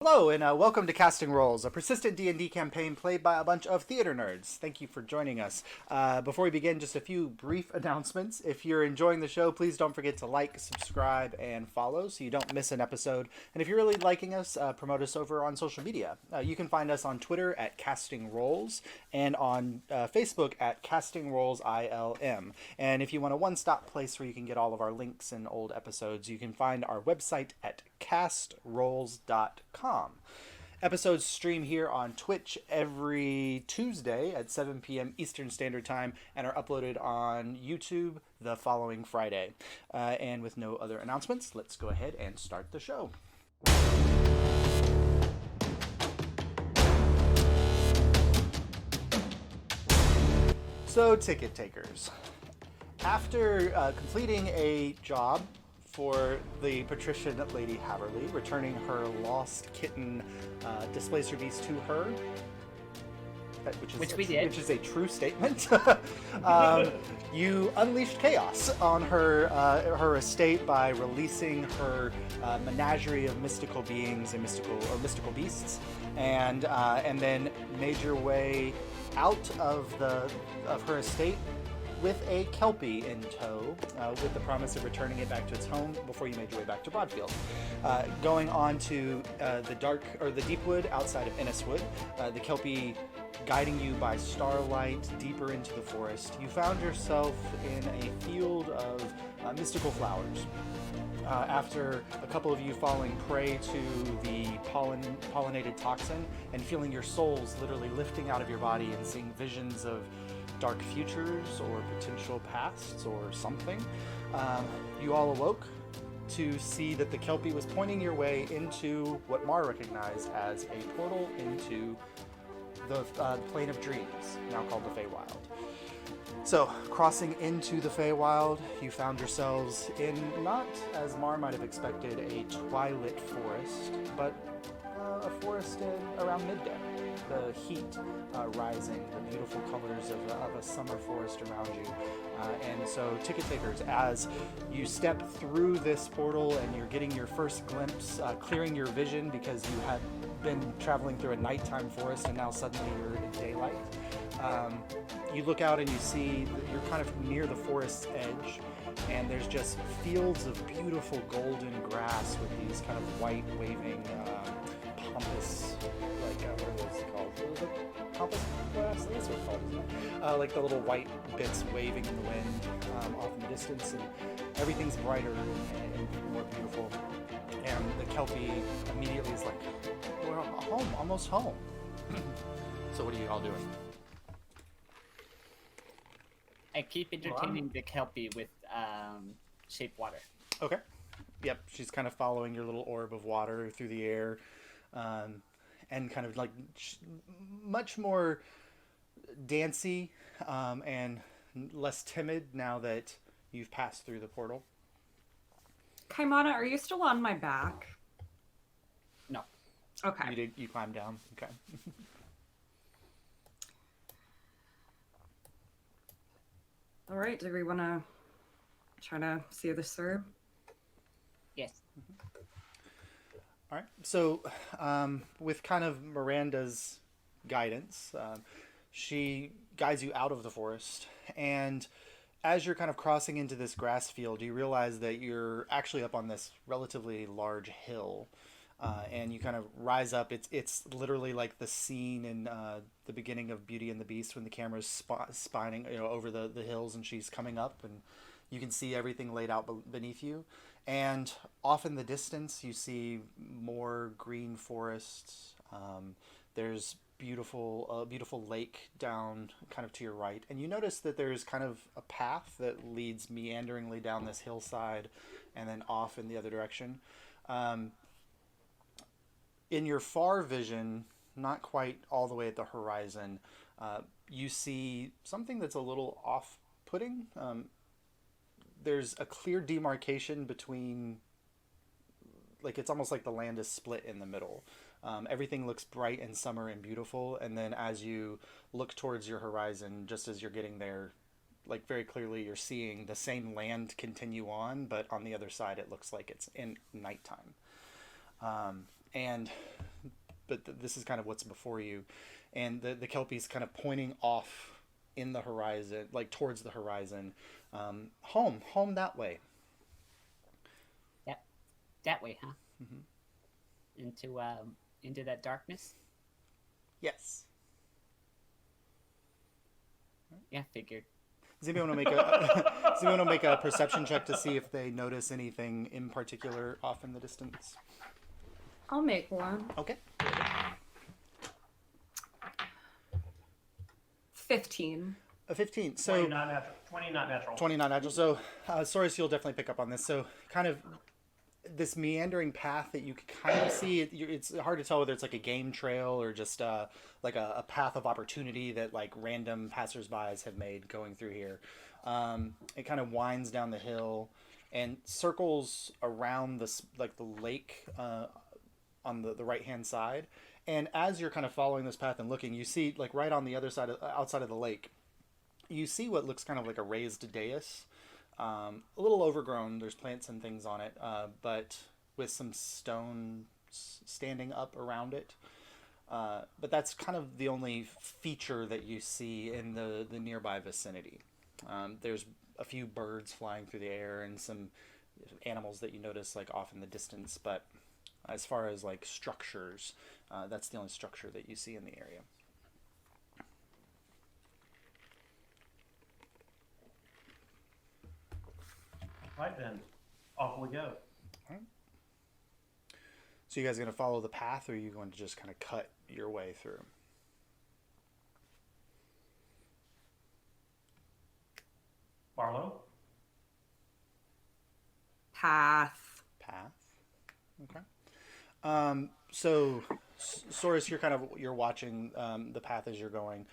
Hello, and welcome to Casting Roles, a persistent D&D campaign played by a bunch of theater nerds. Thank you for joining us. Before we begin, just a few brief announcements. If you're enjoying the show, please don't forget to like, subscribe, and follow so you don't miss an episode. And if you're really liking us, promote us over on social media. You can find us on Twitter at Casting Roles and on Facebook at Casting Roles ILM. And if you want a one-stop place where you can get all of our links and old episodes, you can find our website at castrolls.com. Episodes stream here on Twitch every Tuesday at 7 p.m. Eastern Standard Time and are uploaded on YouTube the following Friday. And with no other announcements, let's go ahead and start the show. So, ticket takers. After completing a job for the patrician Lady Haverly, returning her lost kitten displacer beast to her, which is a true statement. You unleashed chaos on her estate by releasing her menagerie of mystical beings and mystical beasts, and then made your way out of her estate with a kelpie in tow, with the promise of returning it back to its home before you made your way back to Broadfield. Going on to the deep wood outside of Inniswood, the kelpie guiding you by starlight deeper into the forest, you found yourself in a field of mystical flowers. After a couple of you falling prey to the pollinated toxin and feeling your souls literally lifting out of your body and seeing visions of dark futures or potential pasts or something, you all awoke to see that the kelpie was pointing your way into what Mar recognized as a portal into the plane of dreams, now called the Feywild. So, crossing into the Feywild, you found yourselves in not, as Mar might have expected, a twilit forest, but a forest around midday. The heat rising, the beautiful colors of a summer forest around you. And so, ticket takers, as you step through this portal and you're getting your first glimpse, clearing your vision because you had been traveling through a nighttime forest and now suddenly you're in daylight. You look out and you see that you're kind of near the forest's edge, and there's just fields of beautiful golden grass with these kind of white waving pampas, what are those called? What are the pampas grass? That's what it's called, isn't it? Like the little white bits waving in the wind off in the distance, and everything's brighter and more beautiful. And the kelpie immediately is like, we're home, almost home. So what are you all doing? I keep entertaining the kelpie with shape water. Okay. Yep, she's kind of following your little orb of water through the air, and kind of like much more dancy and less timid now that you've passed through the portal. Kaimana, are you still on my back? No. Okay. You climbed down. Okay. All right. Do we want to try to see this through? Yes. All right. So, with kind of Miranda's guidance, she guides you out of the forest, and as you're kind of crossing into this grass field, you realize that you're actually up on this relatively large hill, and you kind of rise up. It's literally like the scene in the beginning of Beauty and the Beast when the camera's spinning over the hills and she's coming up, and you can see everything laid out beneath you. And off in the distance, you see more green forests. There's beautiful lake down kind of to your right, and you notice that there's kind of a path that leads meanderingly down this hillside and then off in the other direction. In your far vision, not quite all the way at the horizon, you see something that's a little off-putting. There's a clear demarcation between, like, it's almost like the land is split in the middle. Everything looks bright and summer and beautiful, and then as you look towards your horizon, just as you're getting there, like very clearly you're seeing the same land continue on, but on the other side it looks like it's in nighttime. And this is kind of what's before you, and the kelpie's kind of pointing off in the horizon, like towards the horizon. Home that way. That way, huh? Into that darkness. Yes. Yeah, figured. Does anyone want to make a does anyone want to make a perception check to see if they notice anything in particular off in the distance? I'll make one. Okay. 15. A 15. So 20 not natural. 20 not natural. 20 not natural. So, Soros, you'll definitely pick up on this. So, kind of this meandering path that you can kind of see. It's hard to tell whether it's like a game trail or just like a path of opportunity that like random passersbys have made going through here. It kind of winds down the hill and circles around this like the lake on the right hand side. And as you're kind of following this path and looking, you see like right on the other side outside of the lake, you see what looks kind of like a raised dais. A little overgrown. There's plants and things on it, but with some stone standing up around it. But that's kind of the only feature that you see in the nearby vicinity. There's a few birds flying through the air and some animals that you notice like off in the distance. But as far as like structures, that's the only structure that you see in the area. Right then, off we go. All right. So you guys are going to follow the path, or are you going to just kind of cut your way through? Barlow? Path. Okay. So Soros, you're watching the path as you're going,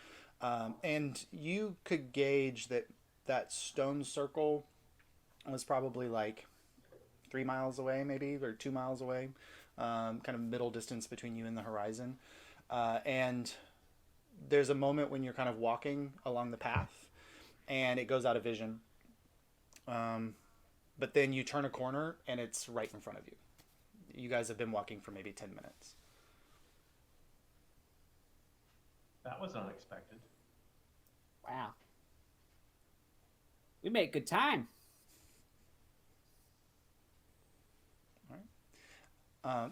and you could gauge that stone circle was probably like 3 miles away, maybe, or 2 miles away, kind of middle distance between you and the horizon. And there's a moment when you're kind of walking along the path, and it goes out of vision. But then you turn a corner, and it's right in front of you. You guys have been walking for maybe 10 minutes. That was unexpected. Wow. We made good time.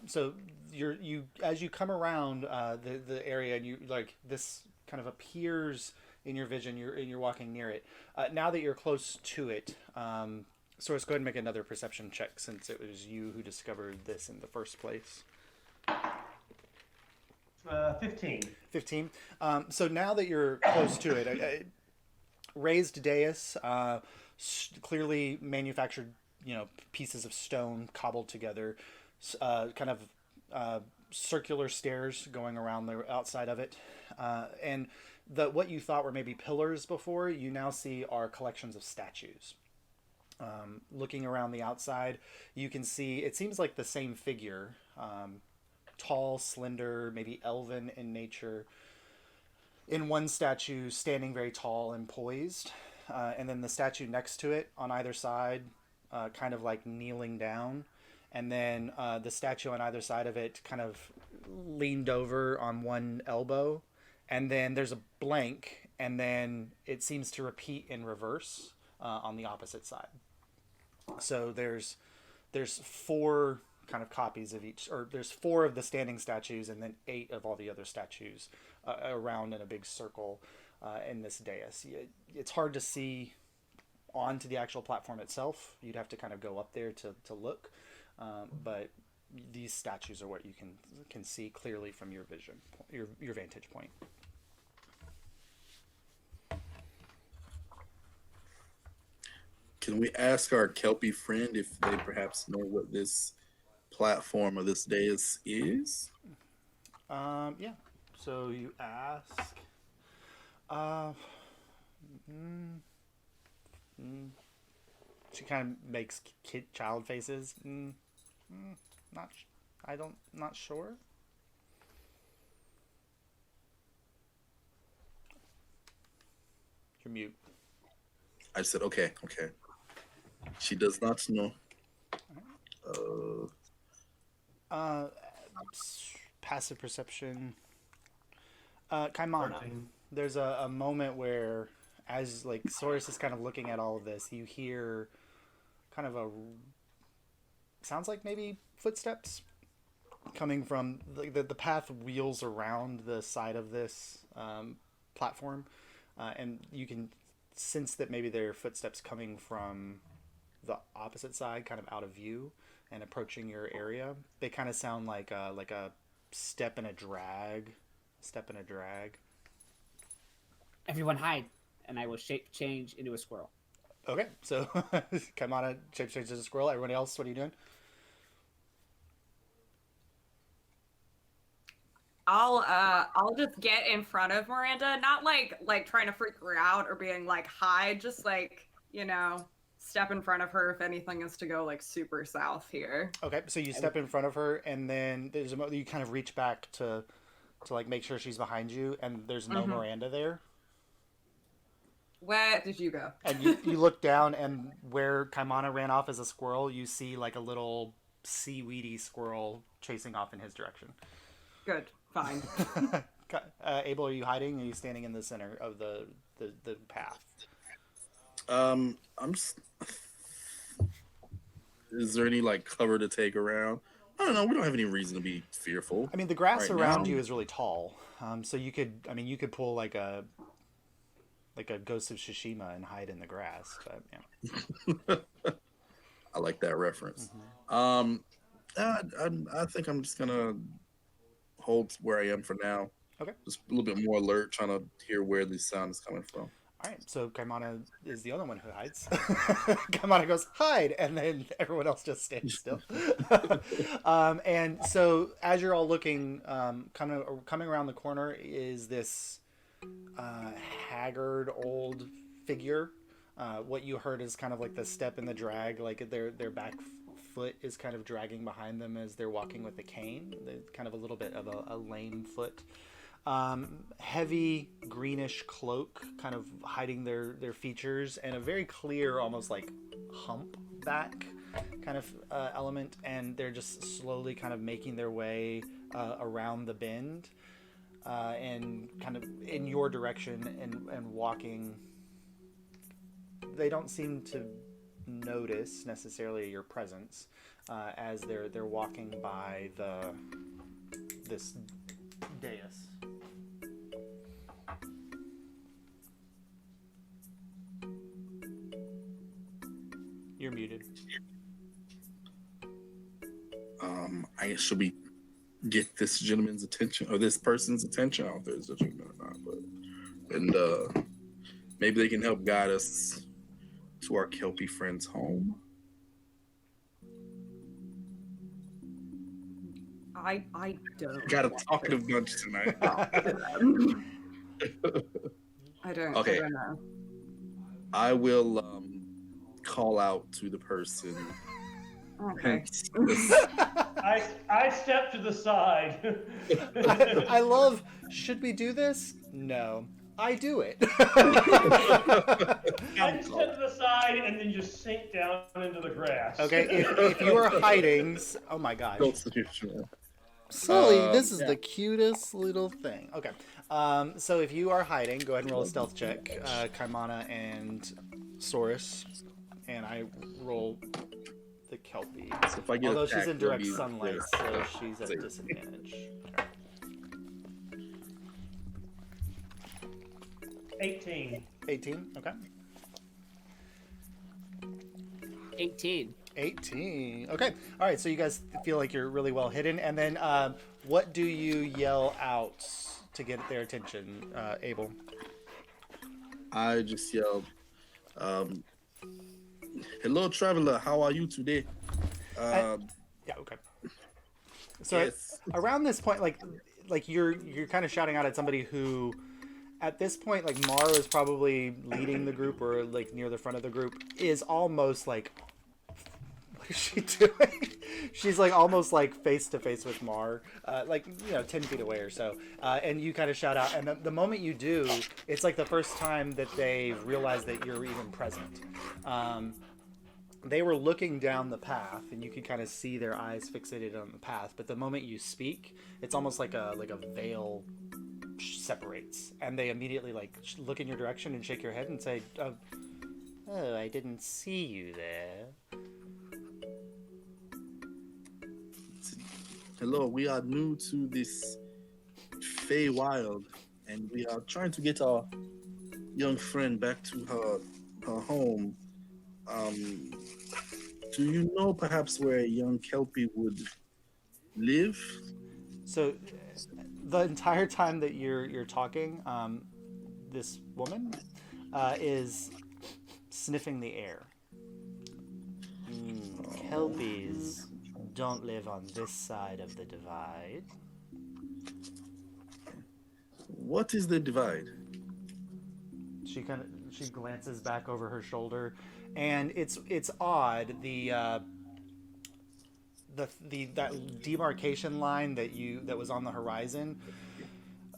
So you as you come around the area, and you like this kind of appears in your vision. You're walking near it. Now that you're close to it, so let's go ahead and make another perception check, since it was you who discovered this in the first place. 15. 15. So now that you're close to it, raised dais, clearly manufactured, pieces of stone cobbled together. Kind of circular stairs going around the outside of it, and what you thought were maybe pillars before, you now see are collections of statues. Looking around the outside, you can see it seems like the same figure, tall, slender, maybe elven in nature. In one statue, standing very tall and poised, and then the statue next to it on either side, kind of like kneeling down. And then the statue on either side of it kind of leaned over on one elbow. And then there's a blank. And then it seems to repeat in reverse on the opposite side. So there's 4 kind of copies of each. Or there's 4 of the standing statues and then 8 of all the other statues around in a big circle in this dais. It's hard to see onto the actual platform itself. You'd have to kind of go up there to look. But these statues are what you can see clearly from your vision, your vantage point. Can we ask our kelpie friend if they perhaps know what this platform or this dais is? Yeah. So you ask. She kind of makes child faces. Not sure. You're mute. I said, okay. She does not know. passive perception. Kaimana. 13. There's a moment where, as like Soros is kind of looking at all of this, you hear kind of sounds like maybe footsteps coming from the path wheels around the side of this platform, and you can sense that maybe there are footsteps coming from the opposite side, kind of out of view and approaching your area. They kind of sound like a step and a drag. Everyone hide, and I will shape change into a squirrel. Okay, so Kaimana shape changes as a squirrel. Everyone else, what are you doing? I'll just get in front of Miranda, not like trying to freak her out or being like hide, just like, you know, step in front of her if anything is to go like super south here. Okay, so you step in front of her, and then there's you kind of reach back to like make sure she's behind you, and there's no Miranda there. Where did you go? And you look down, and where Kaimana ran off as a squirrel, you see like a little seaweedy squirrel chasing off in his direction. Good, fine. Abel, are you hiding? Or are you standing in the center of the path? I'm just. Is there any like cover to take around? I don't know. We don't have any reason to be fearful. I mean, the grass right around now. you is really tall, so you could pull like a Ghost of Tsushima and hide in the grass. But yeah. I like that reference. Mm-hmm. I think I'm just gonna hold where I am for now. Okay. Just a little bit more alert, trying to hear where the sound is coming from. All right, so Kaimana is the only one who hides. Kaimana goes, hide, and then everyone else just stands still. And so as you're all looking, coming around the corner is this haggard old figure. What you heard is kind of like the step and the drag, like their back foot is kind of dragging behind them as they're walking with a cane. They're kind of a little bit of a lame foot. Heavy greenish cloak kind of hiding their features, and a very clear, almost like hump back kind of element, and they're just slowly kind of making their way around the bend and kind of in your direction and walking. They don't seem to notice necessarily your presence as they're walking by this dais. You're muted. I should we get this gentleman's attention or this person's attention? I don't know if it's a gentleman or not, but and maybe they can help guide us to our kelpie friend's home. I don't. Got a talkative bunch tonight. I don't. Okay. I don't know. I will call out to the person. Okay. I step to the side. I love, should we do this? No. I do it. I step to the side and then just sink down into the grass. Okay, if you are hiding, oh my gosh. Sully, this is the cutest little thing. Okay, so if you are hiding, go ahead and roll a stealth check. Kaimana and Soros, and I roll the kelpie. So if I get although attacked, she's in direct it'll be sunlight, this. so she's at disadvantage. Okay. 18. 18, okay. 18. 18. Okay. All right. So you guys feel like you're really well hidden. And then what do you yell out to get their attention, Abel? I just yelled, hello, traveler. How are you today? Yeah. Okay. So yes. around this point, like you're kind of shouting out at somebody who, at this point, like Mara is probably leading the group or like near the front of the group, is almost like, what is she doing? She's like almost like face to face with Mar, like 10 feet away or so, and you kind of shout out. And the moment you do, it's like the first time that they realize that you're even present. they were looking down the path, and you could kind of see their eyes fixated on the path. But the moment you speak, it's almost like a veil separates, and they immediately like look in your direction and shake your head and say, "Oh, I didn't see you there." Hello, we are new to this Feywild, and we are trying to get our young friend back to her home. Do you know perhaps where a young kelpie would live? So, the entire time that you're talking, this woman is sniffing the air. Kelpies don't live on this side of the divide. What is the divide? She glances back over her shoulder, and it's odd that demarcation line that was on the horizon.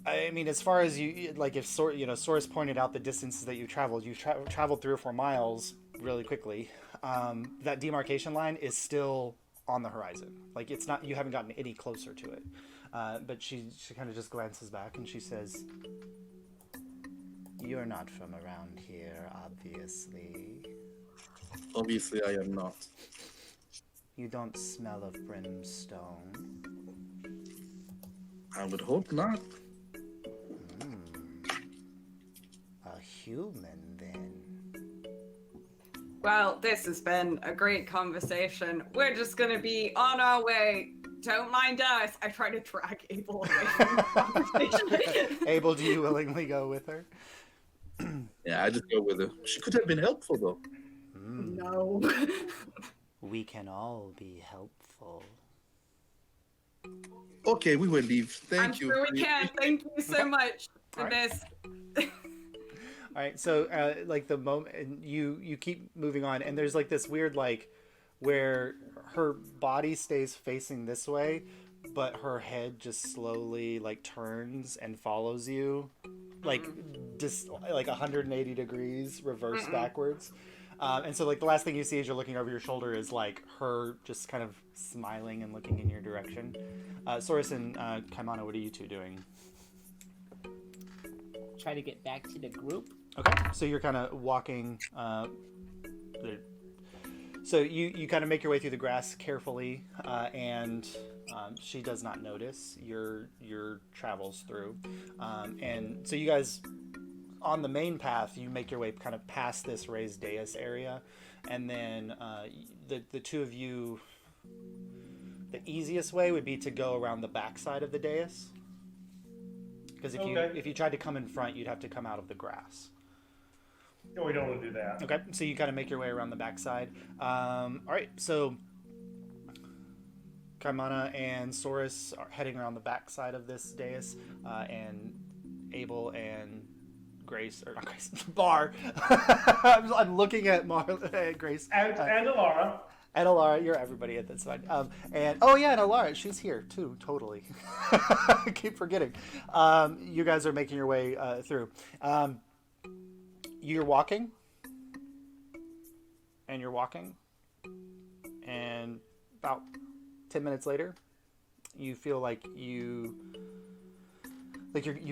I mean, as far as you like, if Source pointed out the distances that you traveled, traveled 3 or 4 miles really quickly. That demarcation line is still on the horizon. Like, it's not, you haven't gotten any closer to it. But she kind of just glances back and she says, "You're not from around here, obviously." Obviously, I am not. You don't smell of brimstone. I would hope not. A human, then. Well, this has been a great conversation. We're just gonna be on our way. Don't mind us. I try to drag Abel away from the conversation. Abel, do you willingly go with her? Yeah, I just go with her. She could have been helpful, though. No. We can all be helpful. Okay, we will leave. Thank you. I'm sure we can. Thank you so much for All right. this. All right, so like the moment you keep moving on, and there's like this weird like where her body stays facing this way, but her head just slowly like turns and follows you, like just like 180 degrees reverse backwards. And so like the last thing you see as you're looking over your shoulder is like her just kind of smiling and looking in your direction. Soros and Kaimana, what are you two doing? Try to get back to the group. Okay, so you're kind of walking. So you kind of make your way through the grass carefully, and she does not notice your travels through. And so you guys, on the main path, you make your way kind of past this raised dais area, and then the two of you. The easiest way would be to go around the back side of the dais, because if you tried to come in front, you'd have to come out of the grass. No, we don't want to do that. Okay, so you kind of make your way around the backside. All right, so Kaimana and Soros are heading around the backside of this dais, and Abel and Grace, or not Grace, Bar. I'm looking at Grace. And Alara. And Alara, you're everybody at this point. And oh yeah, and Alara, she's here too, totally. I keep forgetting. You guys are making your way through. You're walking, and about 10 minutes later, you feel like you've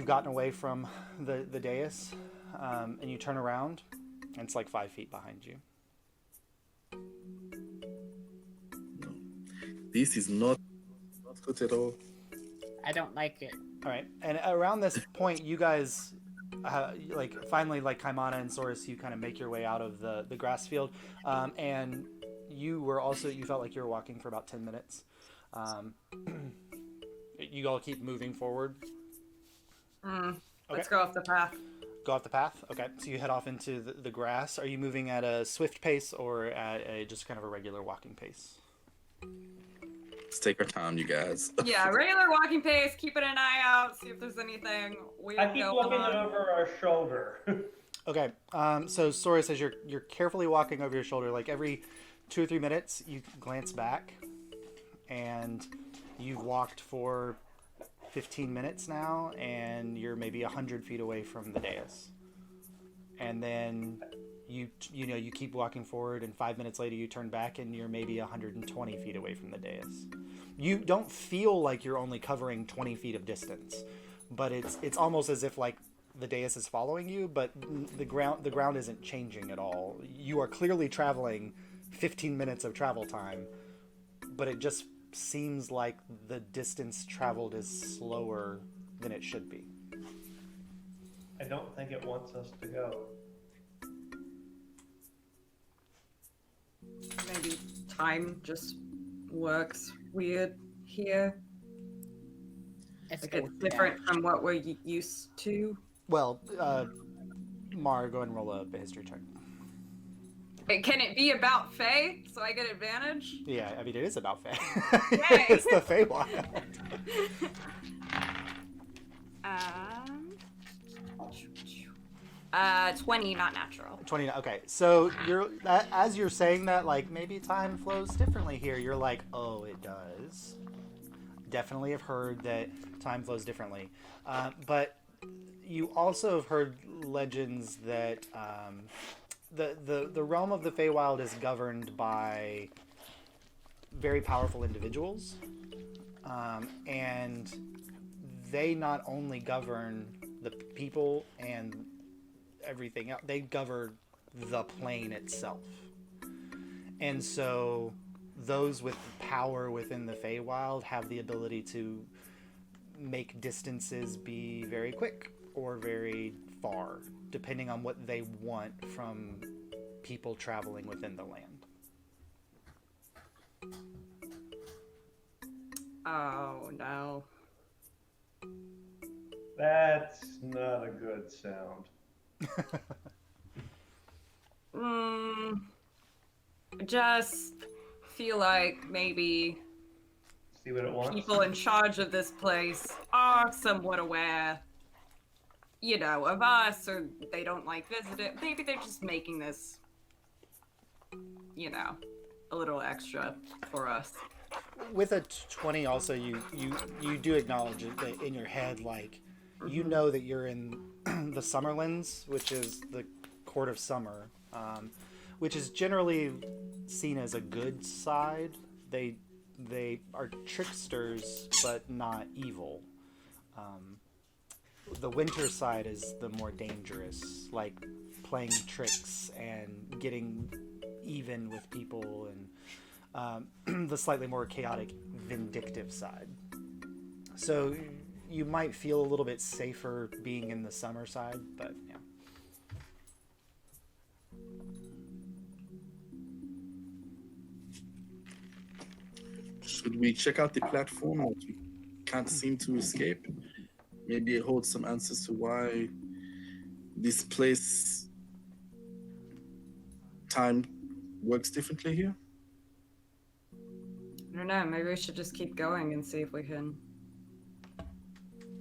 gotten away from the dais, and you turn around, and it's like 5 feet behind you. This is not good at all. I don't like it. All right, and around this point, you guys. Finally, like Kaimana and Soros, you kind of make your way out of the grass field, and you felt like you were walking for about 10 minutes. You all keep moving forward. Let's Okay. go off the path. Go off the path. Okay, so you head off into the grass. Are you moving at a swift pace or at just kind of a regular walking pace? Let's take our time, you guys. Yeah, regular walking pace, keeping an eye out, see if there's anything weird I keep going looking on. over our shoulder. Okay, so Soros, as you're carefully walking over your shoulder, like every 2 or 3 minutes, you glance back, and you've walked for 15 minutes now, and you're maybe 100 feet away from the dais. And then you know, you keep walking forward, and 5 minutes later you turn back and you're maybe 120 feet away from the dais. You don't feel like you're only covering 20 feet of distance, but it's almost as if like the dais is following you, but the ground isn't changing at all. You are clearly traveling 15 minutes of travel time, but it just seems like the distance traveled is slower than it should be. I don't think it wants us to go. Maybe time just works weird here. Let's Like go it's with that. different from what we're used to. Well, Mara, go ahead and roll a history check. Can it be about Faye so I get advantage? Yeah, I mean, it is about Faye. Yay! It's the Feywild. 20, not natural. 20. Okay, so as you're saying that, like, maybe time flows differently here. You're like, oh, it does. Definitely have heard that time flows differently. But you also have heard legends that the realm of the Feywild is governed by very powerful individuals. And they not only govern the people and everything else, they govern the plane itself. And so those with power within the Feywild have the ability to make distances be very quick or very far, depending on what they want from people traveling within the land. Oh no. That's not a good sound. Just feel like maybe See what it wants? people in charge of this place are somewhat aware, you know, of us, or they don't like visit it. Maybe they're just making this, you know, a little extra for us. With a 20 also, you do acknowledge it, that in your head, like, you know that you're in the Summerlands, which is the court of summer, which is generally seen as a good side. They are tricksters, but not evil. The winter side is the more dangerous, like playing tricks and getting even with people, and the slightly more chaotic, vindictive side. So you might feel a little bit safer being in the summer side, but yeah. Should we check out the platform that we can't seem to escape? Maybe it holds some answers to why this place time works differently here. I don't know, maybe we should just keep going and see if we can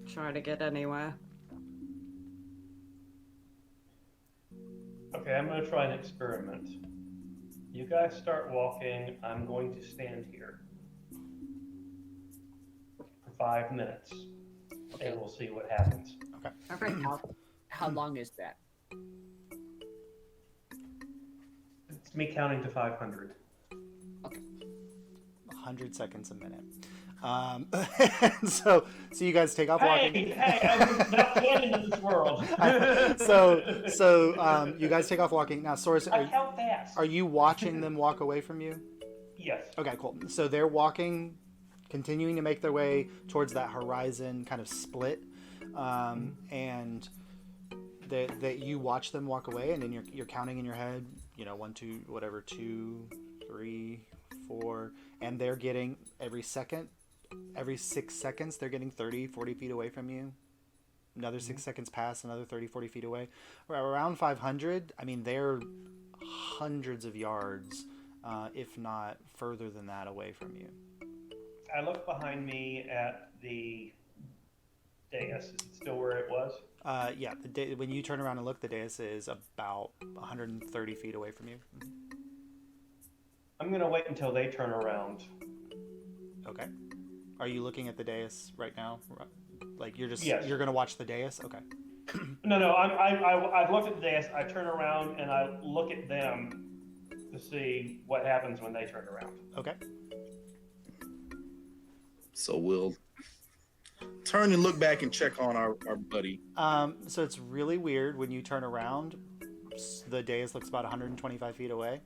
try to get anywhere. Okay, I'm going to try an experiment. You guys start walking. I'm going to stand here for 5 minutes, and we'll see what happens. Okay. How long is that? It's me counting to 500. 100 seconds a minute. So you guys take off walking. Hey, I'm not getting into this world. So you guys take off walking. Now, Source, I count fast. are you watching them walk away from you? Yes. Okay, cool. So they're walking, continuing to make their way towards that horizon kind of split, and that you watch them walk away, and then you're counting in your head, you know, 1, 2, whatever, 2, 3, 4, and they're getting every 6 seconds they're getting 30, 40 feet away from you. Another 6 seconds pass, another 30, 40 feet away. Around 500, I mean, they're hundreds of yards, if not further than that, away from you. I look behind me at the dais. Is it still where it was? Yeah, when you turn around and look, the dais is about 130 feet away from you. I'm going to wait until they turn around. Okay. Are you looking at the dais right now? Like, you're Yes. You're going to watch the dais? Okay. No. I've looked at the dais. I turn around and I look at them to see what happens when they turn around. Okay. So we'll turn and look back and check on our buddy. So it's really weird when you turn around. The dais looks about 125 feet away,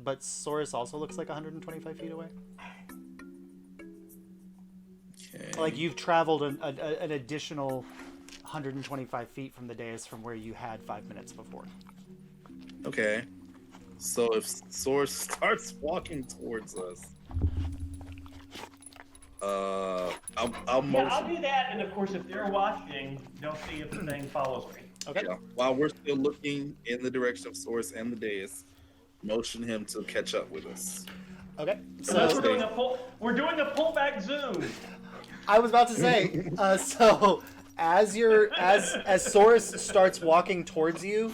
but Saurus also looks like 125 feet away. Okay. Like you've traveled an additional 125 feet from the dais from where you had 5 minutes before. Okay. So if Source starts walking towards us, I'll motion. Yeah, I'll do that, and of course, if they're watching, they'll see if the thing follows me. Okay. Yeah. While we're still looking in the direction of Source and the dais, motion him to catch up with us. Okay. Unless So we're doing a pullback zoom. I was about to say. So as Saurus starts walking towards you,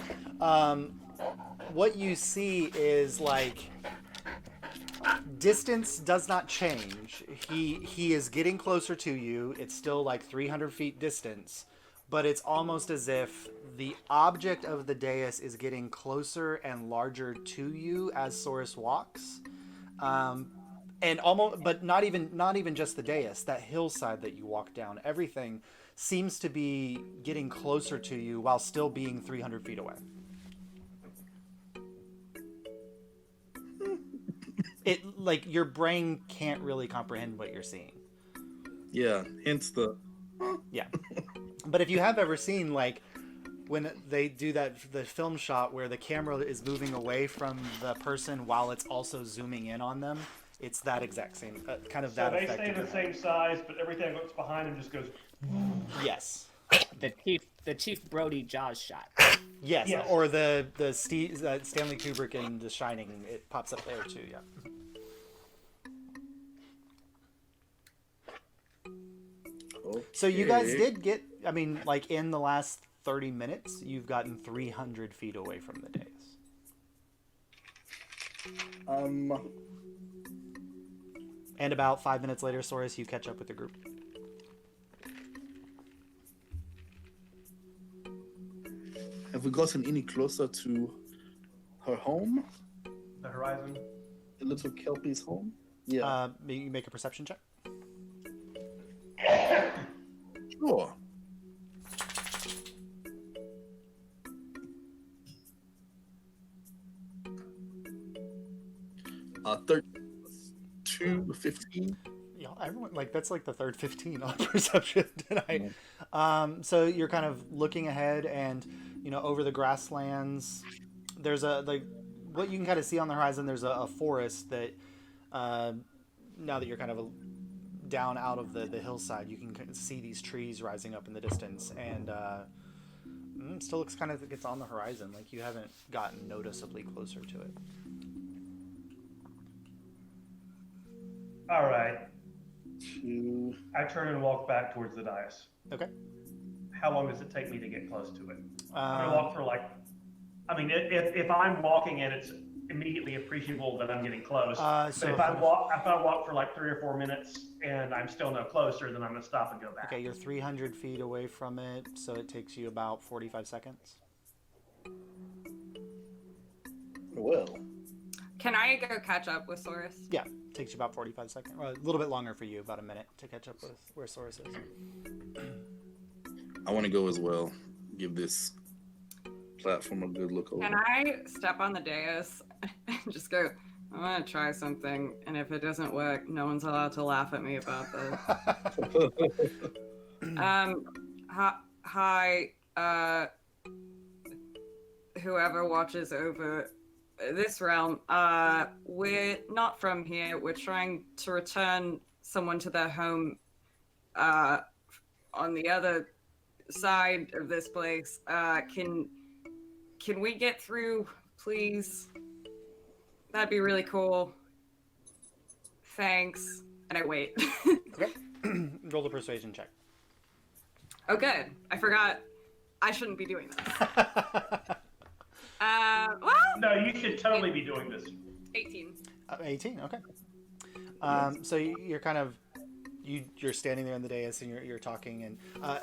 what you see is like distance does not change. He is getting closer to you. It's still like 300 feet distance, but it's almost as if the object of the dais is getting closer and larger to you as Saurus walks. And almost, but not even just the dais, that hillside that you walk down, everything seems to be getting closer to you while still being 300 feet away. It, like, your brain can't really comprehend what you're seeing. Yeah, hence the... Yeah. But if you have ever seen, like, when they do the film shot where the camera is moving away from the person while it's also zooming in on them, it's that exact same, kind of that effect. So they stay the same size, but everything that's behind them just goes... Yes. The Chief Brody Jaws shot. Yes, Yes. or the Stanley Kubrick in The Shining, it pops up there too, yeah. Okay. So you guys did get, I mean, like in the last 30 minutes, you've gotten 300 feet away from the dais. And about 5 minutes later, Saurus, you catch up with the group. Have we gotten any closer to her home? The horizon. The little kelpie's home? Yeah. You make a perception check. Sure. Uh, 2, 15. Yeah, everyone, like, that's like the third 15 on perception tonight. So you're kind of looking ahead, and you know, over the grasslands, there's what you can kind of see on the horizon. There's a forest that now that you're kind of down out of the hillside, you can see these trees rising up in the distance, and still looks kind of like it's on the horizon. Like you haven't gotten noticeably closer to it. All right. 2. I turn and walk back towards the dais. Okay. How long does it take me to get close to it? I'm gonna Um, walk for like, I mean, if I'm walking and it's immediately appreciable that I'm getting close. So But if I walk for like 3 or 4 minutes and I'm still no closer, then I'm gonna stop and go back. okay, you're 300 feet away from it, so it takes you about 45 seconds. Well. Can I go catch up with Saurus? Yeah, takes you about 45 seconds. Well, a little bit longer for you, about a minute to catch up with where Saurus is. I want to go as well. Give this platform a good look over. Can I step on the dais and just go, I want to try something, and if it doesn't work, no one's allowed to laugh at me about this. Hi, whoever watches over this realm, we're not from here. We're trying to return someone to their home on the other side of this place. Can we get through, please? That'd be really cool. Thanks. And I wait. Okay. Roll the persuasion check. Oh, good. I forgot. I shouldn't be doing this. Well, No, you should totally be doing this. 18. 18, okay. So you're kind of, you're standing there on the dais and you're talking, and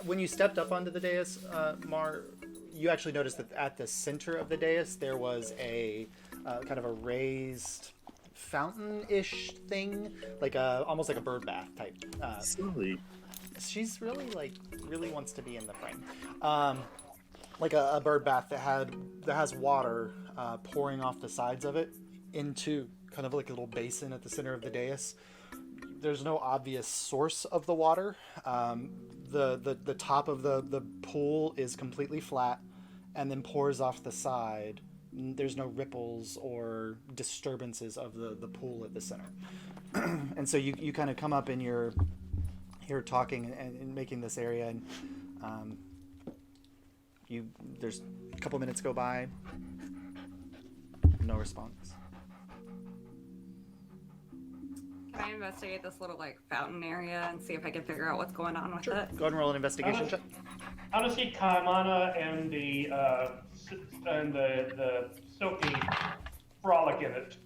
when you stepped up onto the dais, Mar, you actually noticed that at the center of the dais there was a kind of a raised fountain-ish thing, like almost like a bird bath type. Silly. She's really wants to be in the frame. Like a bird bath that has water pouring off the sides of it into kind of like a little basin at the center of the dais. There's no obvious source of the water. The top of the pool is completely flat and then pours off the side. There's no ripples or disturbances of the pool at the center. And so you kind of come up and you're talking and making this area, and there's a couple minutes go by, no response. Can I investigate this little like fountain area and see if I can figure out what's going on with it? Go ahead and roll an investigation check. I want to see Kaimana and the silky frolic in it.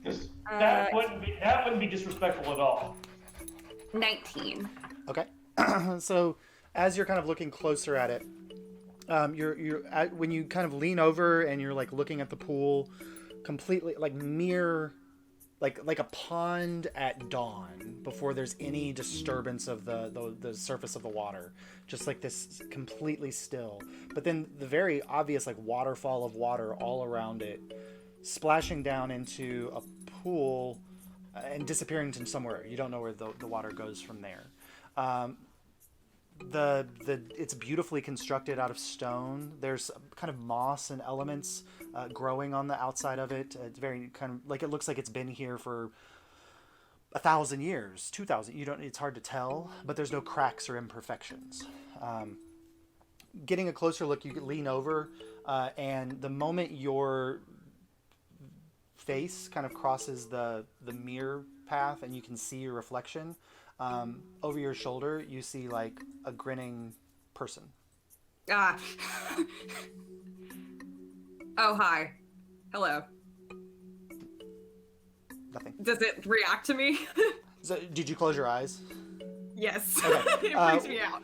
'Cause that wouldn't be disrespectful at all. 19. Okay. So as you're kind of looking closer at it, when you kind of lean over and you're like looking at the pool, completely like like a pond at dawn before there's any disturbance of the surface of the water, just like this completely still. But then the very obvious like waterfall of water all around it, splashing down into a pool and disappearing into somewhere. You don't know where the water goes from there. It's beautifully constructed out of stone. There's kind of moss and elements growing on the outside of it. It's very kind of like, it looks like it's been here for 1,000 years, 2,000. It's hard to tell, but there's no cracks or imperfections. Getting a closer look, you lean over, and the moment your face kind of crosses the mirror path and you can see your reflection, over your shoulder you see like a grinning person. Oh, hi. Hello. Nothing. Does it react to me? So, did you close your eyes? Yes. Okay. It freaks me out.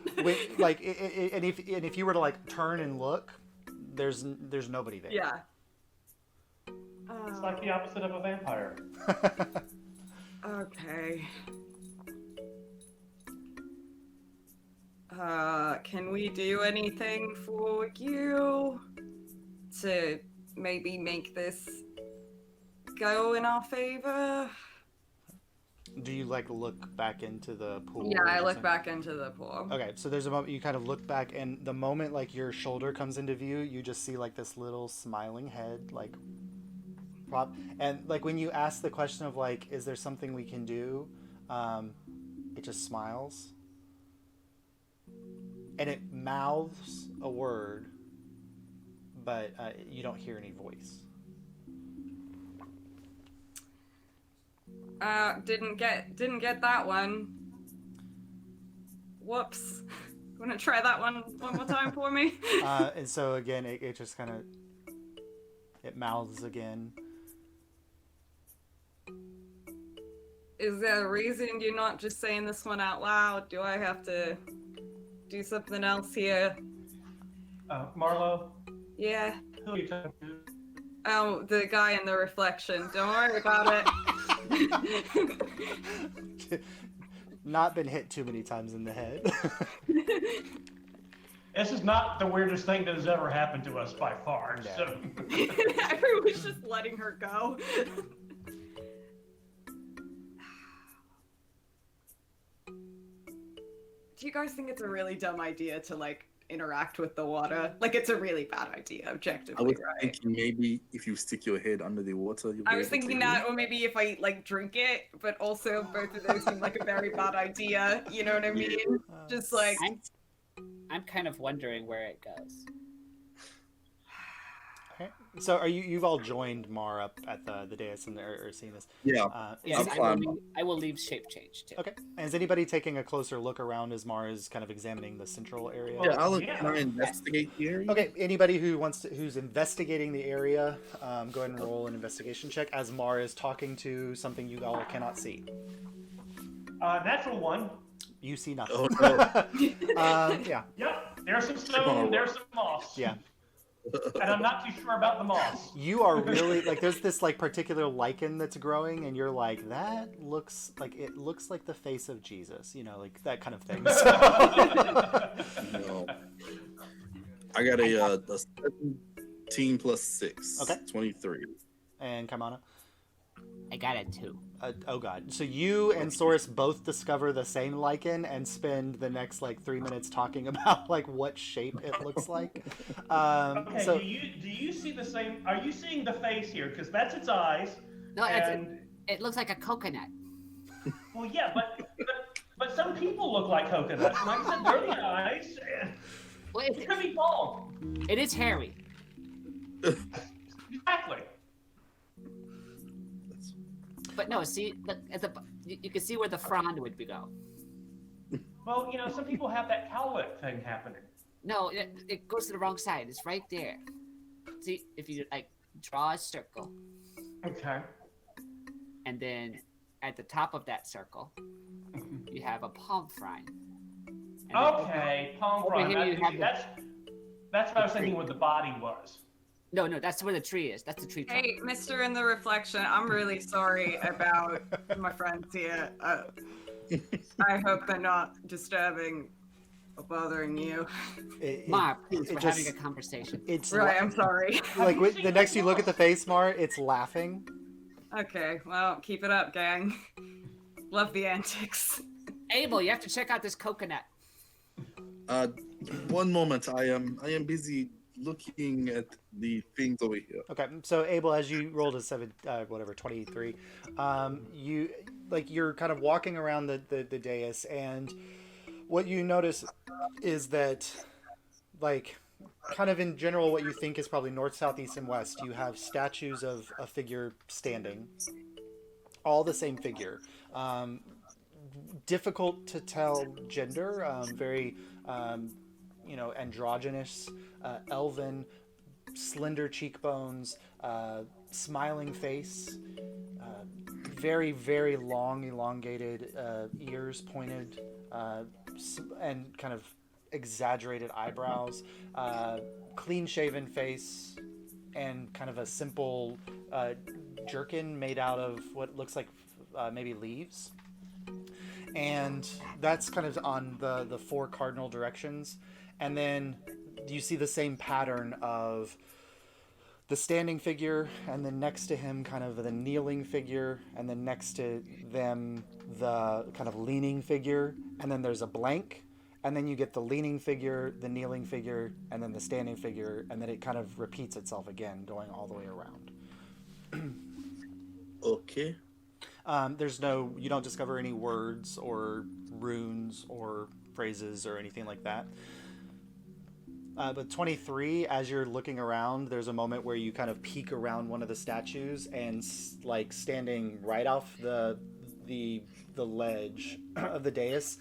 And if you were to like turn and look, there's nobody there. Yeah. It's like the opposite of a vampire. Okay. Can we do anything for you to maybe make this go in our favor? Do you like look back into the pool? Yeah, I look back into the pool. Okay, so there's a moment you kind of look back, and the moment like your shoulder comes into view, you just see like this little smiling head like pop, and like when you ask the question of like, is there something we can do, it just smiles and it mouths a word, but you don't hear any voice. Didn't get that one. Whoops. Wanna try that one more time for me? And so again, it just kind of, it mouths again. Is there a reason you're not just saying this one out loud? Do I have to do something else here? Marlo, Yeah. who are you talking to? Oh, the guy in the reflection. Don't worry about it. Not been hit too many times in the head. This is not the weirdest thing that has ever happened to us by far. Yeah. So. Everyone's just letting her go. Do you guys think it's a really dumb idea to like interact with the water? Like, it's a really bad idea, objectively, I was right? thinking maybe if you stick your head under the water, you'll be I was able to thinking breathe. that, or maybe if I like drink it, but also both of those seem like a very bad idea. You know what I mean? Just like, I'm kind of wondering where it goes. Okay. So you've all joined Mar up at the dais and or seeing this. Yeah. Yes, I'll I will leave shape change too. Okay. And is anybody taking a closer look around as Mar is kind of examining the central area? Yeah, I'll Yeah. can I investigate the area? Okay. Anybody who's investigating the area, go ahead and roll an investigation check as Mar is talking to something you all cannot see. Natural 1. You see nothing. Oh no. Yeah. Yep. There's some stone. There's some moss. Yeah. And I'm not too sure about the moss. You are really like there's this like particular lichen that's growing, and you're like that looks like the face of Jesus, you know, like that kind of thing. No. I got a 17 plus 6. Okay. 23. And Kaimana. I got it too. Oh god. So you and Source both discover the same lichen and spend the next like 3 minutes talking about like what shape it looks like. Okay, So do you see the same? Are you seeing the face here? Because that's its eyes. No, And it looks like a coconut. well, yeah, but some people look like coconuts. And like I said, they're the eyes. Well, It could be bald. it is hairy. Exactly. But no, see, look at you can see where the frond would go. Well, some people have that cowlick thing happening. No, it goes to the wrong side. It's right there. See, if you like draw a circle, Okay. and then at the top of that circle, you have a palm frond. And then Okay, palm over frond. here you have That's what I was thinking what the body was. No, that's where the tree is. That's the tree trunk. Hey, Mr. in the Reflection, I'm really sorry about my friends here. I hope they're not disturbing or bothering you. Mar, please, it we're just- having a conversation. It's Right, I'm sorry. like the next you look at the face, Mar, it's laughing. Okay, well, keep it up, gang. Love the antics. Abel, you have to check out this coconut. One moment. I am busy looking at the things over here. Okay, so Abel, as you rolled a 23, you're kind of walking around the dais, and what you notice is that, like, kind of in general, what you think is probably north, south, east, and west, you have statues of a figure standing, all the same figure. Difficult to tell gender, very, androgynous, elven, slender cheekbones, smiling face, very, very long, elongated ears, pointed, and kind of exaggerated eyebrows, clean-shaven face, and kind of a simple jerkin made out of what looks like maybe leaves. And that's kind of on the four cardinal directions. And then you see the same pattern of the standing figure, and then next to him kind of the kneeling figure, and then next to them the kind of leaning figure, and then there's a blank, and then you get the leaning figure, the kneeling figure, and then the standing figure, and then it kind of repeats itself again, going all the way around. Okay. You don't discover any words or runes or phrases or anything like that. But 23, as you're looking around, there's a moment where you kind of peek around one of the statues, and like standing right off the ledge of the dais,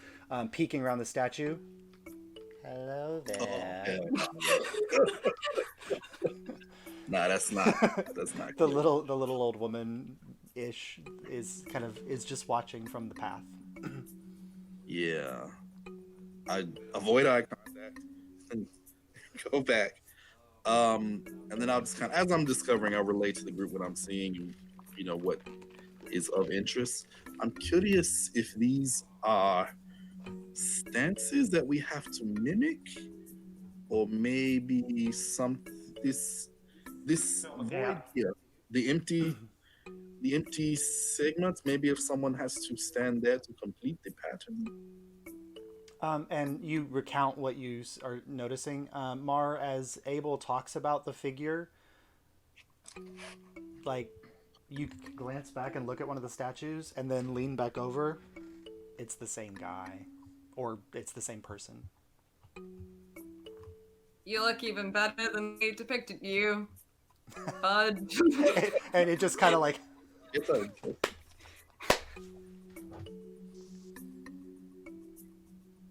peeking around the statue. Hello there. Nah, that's not The good. little old woman ish is just watching from the path. Yeah. I avoid eye contact and go back. And then I'll just as I'm discovering, I'll relate to the group what I'm seeing and what is of interest. I'm curious if these are stances that we have to mimic, or maybe this void here, the empty segments. Maybe if someone has to stand there to complete the pattern. And you recount what you are noticing, Mar, as Abel talks about the figure. Like, you glance back and look at one of the statues, and then lean back over. It's the same guy, or it's the same person. You look even better than they depicted you, bud. And it just kind of like, It's a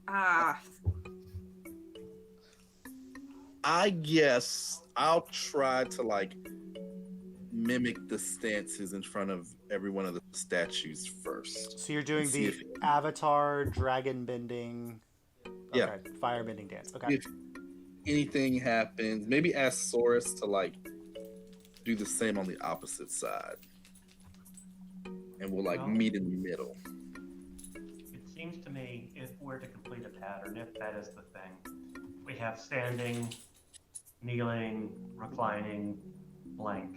Ah, I guess I'll try to mimic the stances in front of every one of the statues first. So you're doing See the if- avatar dragon bending. Okay, Yeah. fire bending dance. Okay. If anything happens, maybe ask Saurus to like do the same on the opposite side, and we'll like Well- meet in the middle. It seems to me if we're to complete a pattern, if that is the thing, we have standing, kneeling, reclining, blank.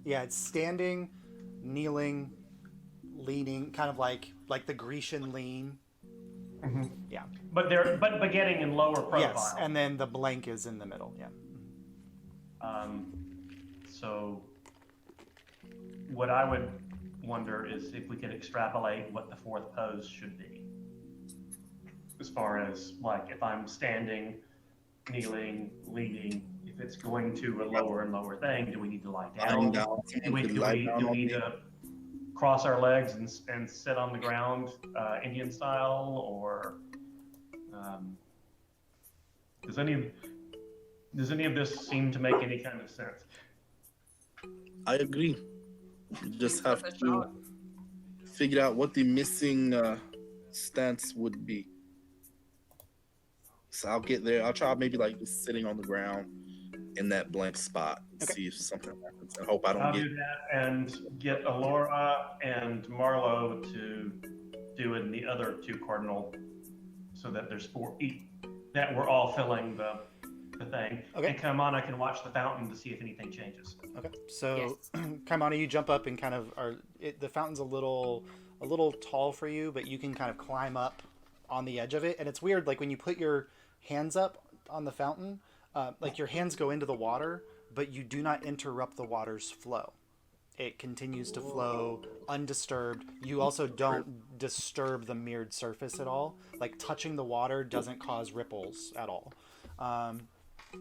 Yeah, it's standing, kneeling, leaning, kind of like the Grecian lean. Yeah. But they're but getting in lower profile. Yes, and then the blank is in the middle. Yeah. So what I would wonder is if we could extrapolate what the fourth pose should be. As far as like if I'm standing, kneeling, leaning, if it's going to a lower and lower thing, do we need to lie Lying down? down, Do someone we, could do lie we, down do on we need me. to cross our legs and sit on the ground Indian style, or does any of this seem to make any kind of sense? I agree. You just have Worth a to shot. figure out what the missing stance would be. So I'll get there. I'll try maybe like just sitting on the ground in that blank spot, Okay. see if something happens, and hope I I'll don't get. do that and get Alyria and Marlowe to do in the other two cardinal, so that there's four that we're all filling the thing. Okay. And come on, I can watch the fountain to see if anything changes. Okay. So, Kaimana, you jump up and kind of the fountain's a little tall for you, but you can kind of climb up on the edge of it. And it's weird, like when you put your hands up on the fountain, like your hands go into the water, but you do not interrupt the water's flow. It continues to flow undisturbed. You also don't disturb the mirrored surface at all. Like touching the water doesn't cause ripples at all.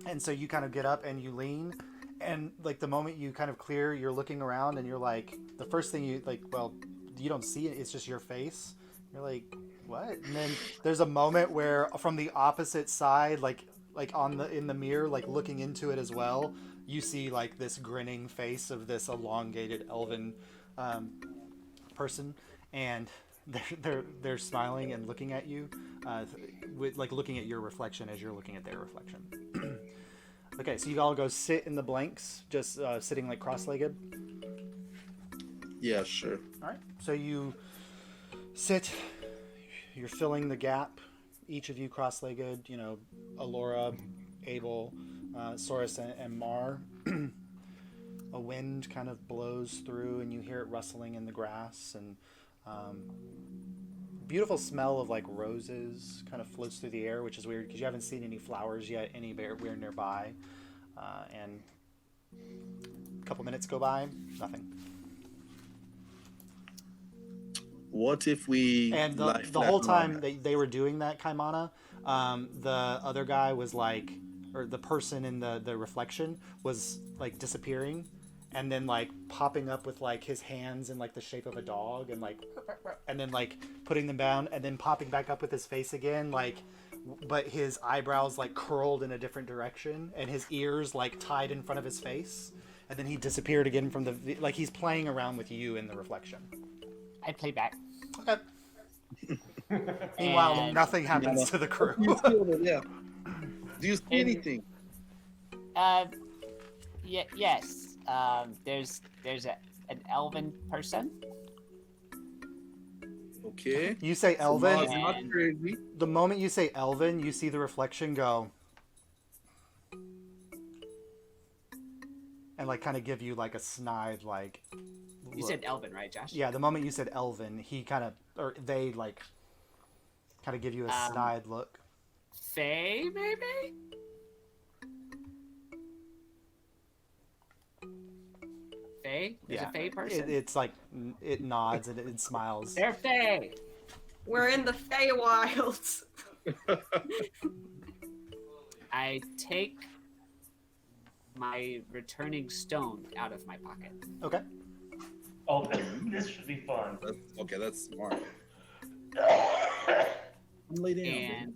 And so you kind of get up and you lean, and like the moment you kind of clear, you're looking around and you're like, the first thing you like, well, you don't see it, it's just your face. You're like, what? And then there's a moment where from the opposite side, like in the mirror, like looking into it as well, you see like this grinning face of this elongated elven person, and they're smiling and looking at you, with like looking at your reflection as you're looking at their reflection. Okay, so you all go sit in the blanks, just sitting like cross-legged. Yeah, sure. All right. So you sit. You're filling the gap. Each of you cross-legged. You know, Alyria, Abel, Saurus, and Mar. A wind kind of blows through, and you hear it rustling in the grass, and beautiful smell of like roses kind of floats through the air, which is weird because you haven't seen any flowers yet anywhere nearby. And a couple minutes go by, nothing. What if we And lie the flat whole on time our- they were doing that, Kaimana, the other guy was like, or the person in the reflection was like disappearing, and then like popping up with like his hands in like the shape of a dog, and like, and then like putting them down, and then popping back up with his face again, like, but his eyebrows like curled in a different direction, and his ears like tied in front of his face, and then he disappeared again from the, like he's playing around with you in the reflection. I play back. Okay. Meanwhile, And- nothing happens to the crew. You feel it, yeah. Do you see And- anything? Yes. There's an elven person. Okay. You say So Elvin. Mars not And- crazy. The moment you say Elvin, you see the reflection go, and like kind of give you like a snide like. You look. said elven, right, Josh? Yeah, the moment you said Elvin, he kind of, or they like, kind of give you a Um, snide look. Faye, maybe? Faye? There's a Faye person? It's like it nods and it smiles. They're Faye! We're in the Feywilds. I take my returning stone out of my pocket. Okay. Oh, this should be fun. That's smart. Lay down. And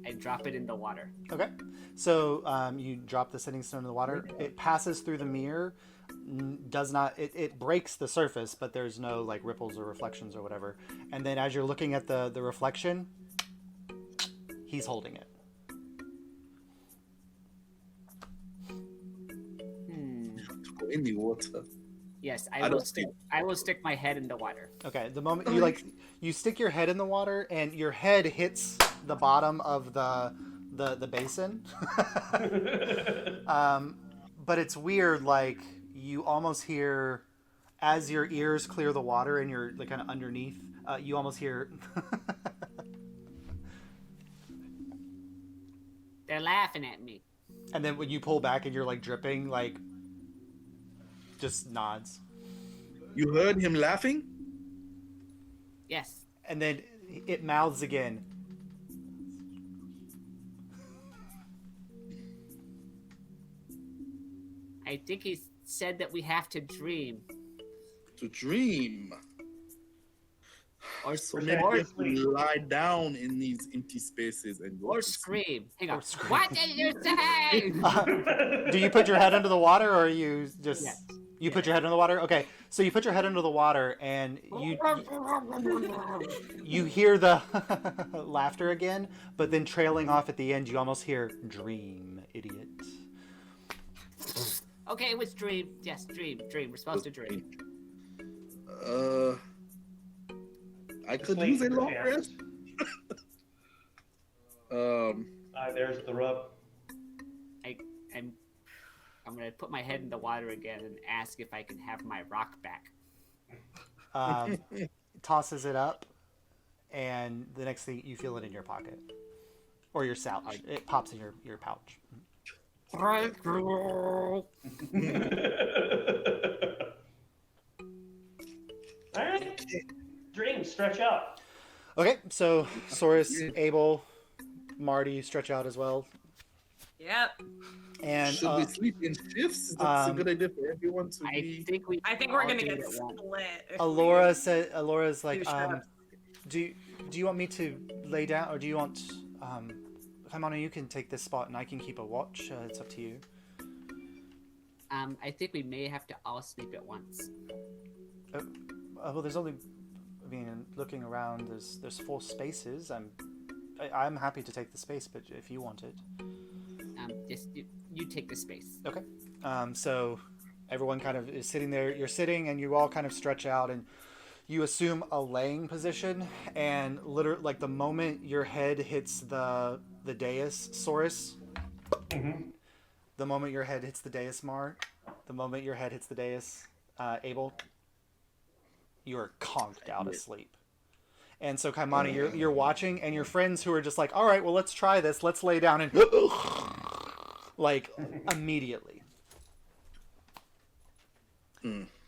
I drop it in the water. Okay. So you drop the setting stone in the water. It passes through the mirror, does not. It breaks the surface, but there's no like ripples or reflections or whatever. And then as you're looking at the reflection, he's holding it. In the water. Yes, I don't see. I will stick my head in the water. Okay, the moment you stick your head in the water and your head hits the bottom of the basin. But it's weird, like you almost hear as your ears clear the water and you're like kind of underneath, you almost hear They're laughing at me. and then when you pull back and you're like dripping, like just nods. You heard him laughing? Yes. And then it mouths again. I think he said that we have to dream. To dream. Or, So or, maybe we have to lie down in these empty spaces and go or to sleep. scream. Hang on. Or scream. What did you say? Do you put your head under the water, or are you just Yes. you put your head under the water? Okay, so you put your head under the water, and you hear the laughter again, but then trailing off at the end, you almost hear "dream, idiot." Okay, it was dream. Yes, dream. We're supposed to dream. I could Sleep use a for long chance. rest. There's the rub. I'm gonna put my head in the water again and ask if I can have my rock back. Tosses it up, and the next thing you feel it in your pocket or your pouch. It pops in your pouch. All right. Dream, stretch out. Okay, so Saurus, Abel, Marty stretch out as well, Yep. and Should we sleep in shifts? That's a good idea for everyone to I be. think we're all gonna do get it at once. split. if Alora's like, Two shifts. do you want me to lay down, or do you want Kaimana, you can take this spot and I can keep a watch. It's up to you. I think we may have to all sleep at once. Well, there's only, I mean, looking around, there's 4 spaces. I'm happy to take the space, but if you want it. Just you take the space. Okay. So everyone kind of is sitting there. You're sitting, and you all kind of stretch out, and you assume a laying position. And literally, like the moment your head hits the dais, Saurus. The moment your head hits the dais, Mar. The moment your head hits the dais, Abel. You are conked out asleep. And so Kaimana, you're watching, and your friends who are just like, all right, well, let's try this. Let's lay down and like immediately.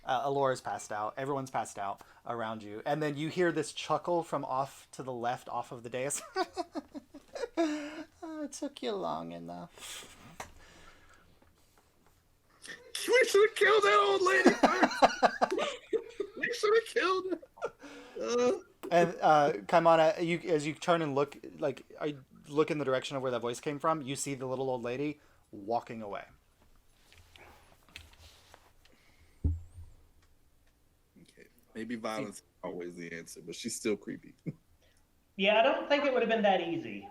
Alora's passed out. Everyone's passed out around you. And then you hear this chuckle from off to the left, off of the dais. Oh, it took you long enough. We should have killed that old lady first. We should have killed her. And Kaimana, as you turn and look, like I look in the direction of where that voice came from, you see the little old lady walking away. Okay, maybe violence is always the answer, but she's still creepy. Yeah, I don't think it would have been that easy.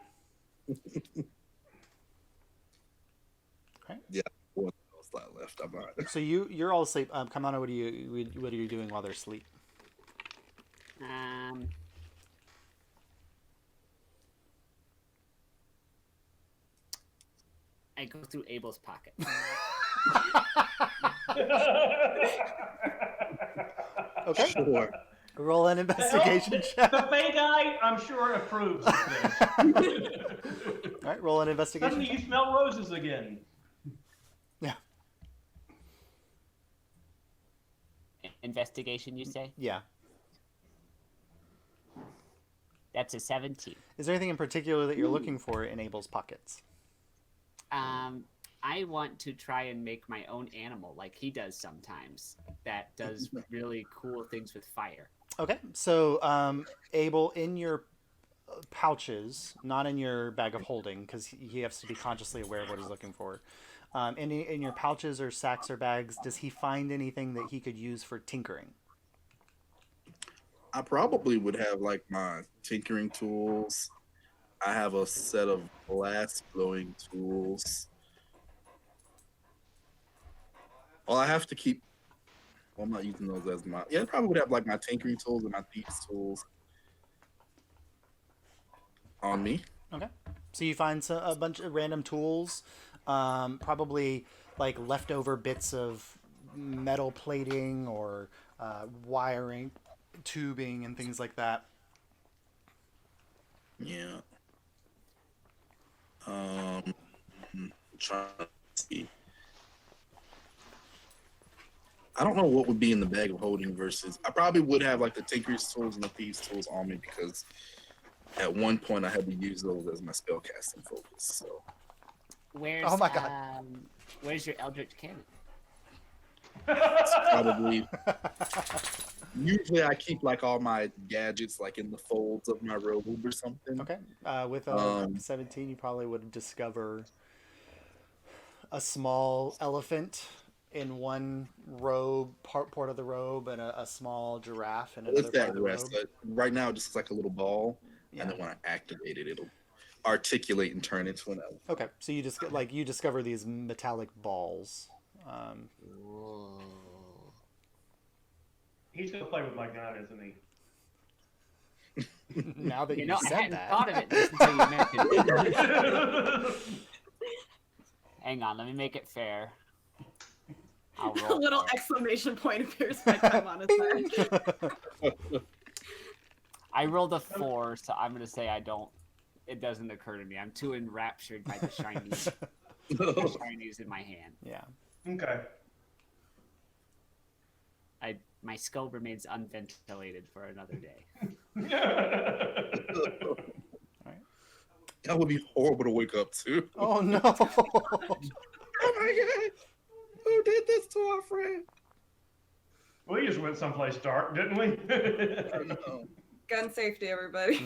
Okay. Yeah, one slide left. I'm not. So you're all asleep. Kaimana, what are you doing while they're asleep? I go through Abel's pocket. Okay. Sure. Roll an investigation check. The Fey guy, I'm sure, approves of this. All right, roll an investigation Suddenly check. you smell roses again. Yeah. Investigation, you say? Yeah. That's a 17. Is there anything in particular that you're looking for in Abel's pockets? I want to try and make my own animal like he does sometimes. That does really cool things with fire. Okay, so Abel, in your pouches, not in your bag of holding, because he has to be consciously aware of what he's looking for. In your pouches or sacks or bags, does he find anything that he could use for tinkering? I probably would have like my tinkering tools. I have a set of glass blowing tools. Well, I have to keep. Well, I'm not using those as my. Yeah, I probably would have like my tinkering tools and my thieves tools on me. Okay. So you find a bunch of random tools, probably like leftover bits of metal plating or wiring, tubing, and things like that. Yeah. Trying to see. I don't know what would be in the bag of holding versus. I probably would have like the tinker's tools and the thieves tools on me because at one point I had to use those as my spellcasting focus. So. Where's Oh my God. Where's your Eldritch Cannon? It's probably. Usually I keep like all my gadgets like in the folds of my robe or something. Okay. With a 17, you probably would discover a small elephant in one robe, part of the robe, and a small giraffe in another Let part of that the rest. robe. Right now, it just looks like a little ball, Yeah. and then when I activate it, it'll articulate and turn into an elephant. Okay, so you just you discover these metallic balls. Whoa. He's gonna play with my gun, isn't he? Now that You you know, I said hadn't that, thought of it just until you mentioned it. Hang on, let me make it fair. I'll A roll little fair. exclamation point appears next time on his head. I rolled a 4, so I'm gonna say I don't. It doesn't occur to me. I'm too enraptured by the shinies in my hand. yeah. Okay. My skull remains unventilated for another day. That would be horrible to wake up to. Oh no! Oh my god! Who did this to our friend? We just went someplace dark, didn't we? I know. Gun safety, everybody.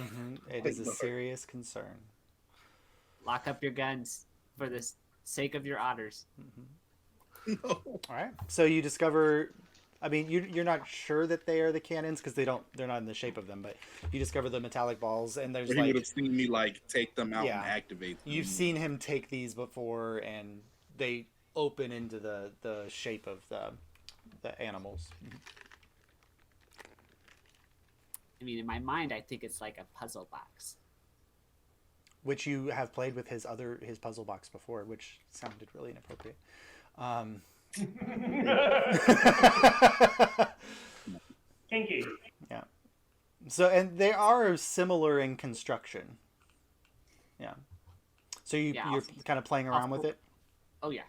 It is a serious concern. Lock up your guns for the sake of your otters. No. All right. So you discover. I mean, you're not sure that they are the cannons because they're not in the shape of them, but you discover the metallic balls, and there's He would have seen me like take them out Yeah. and activate them. you've seen him take these before, and they open into the shape of the animals. I mean, in my mind, I think it's like a puzzle box. Which you have played with his puzzle box before, which sounded really inappropriate. Kinky. Yeah. So, and they are similar in construction. Yeah. So you're kind of playing around with it. Oh yeah.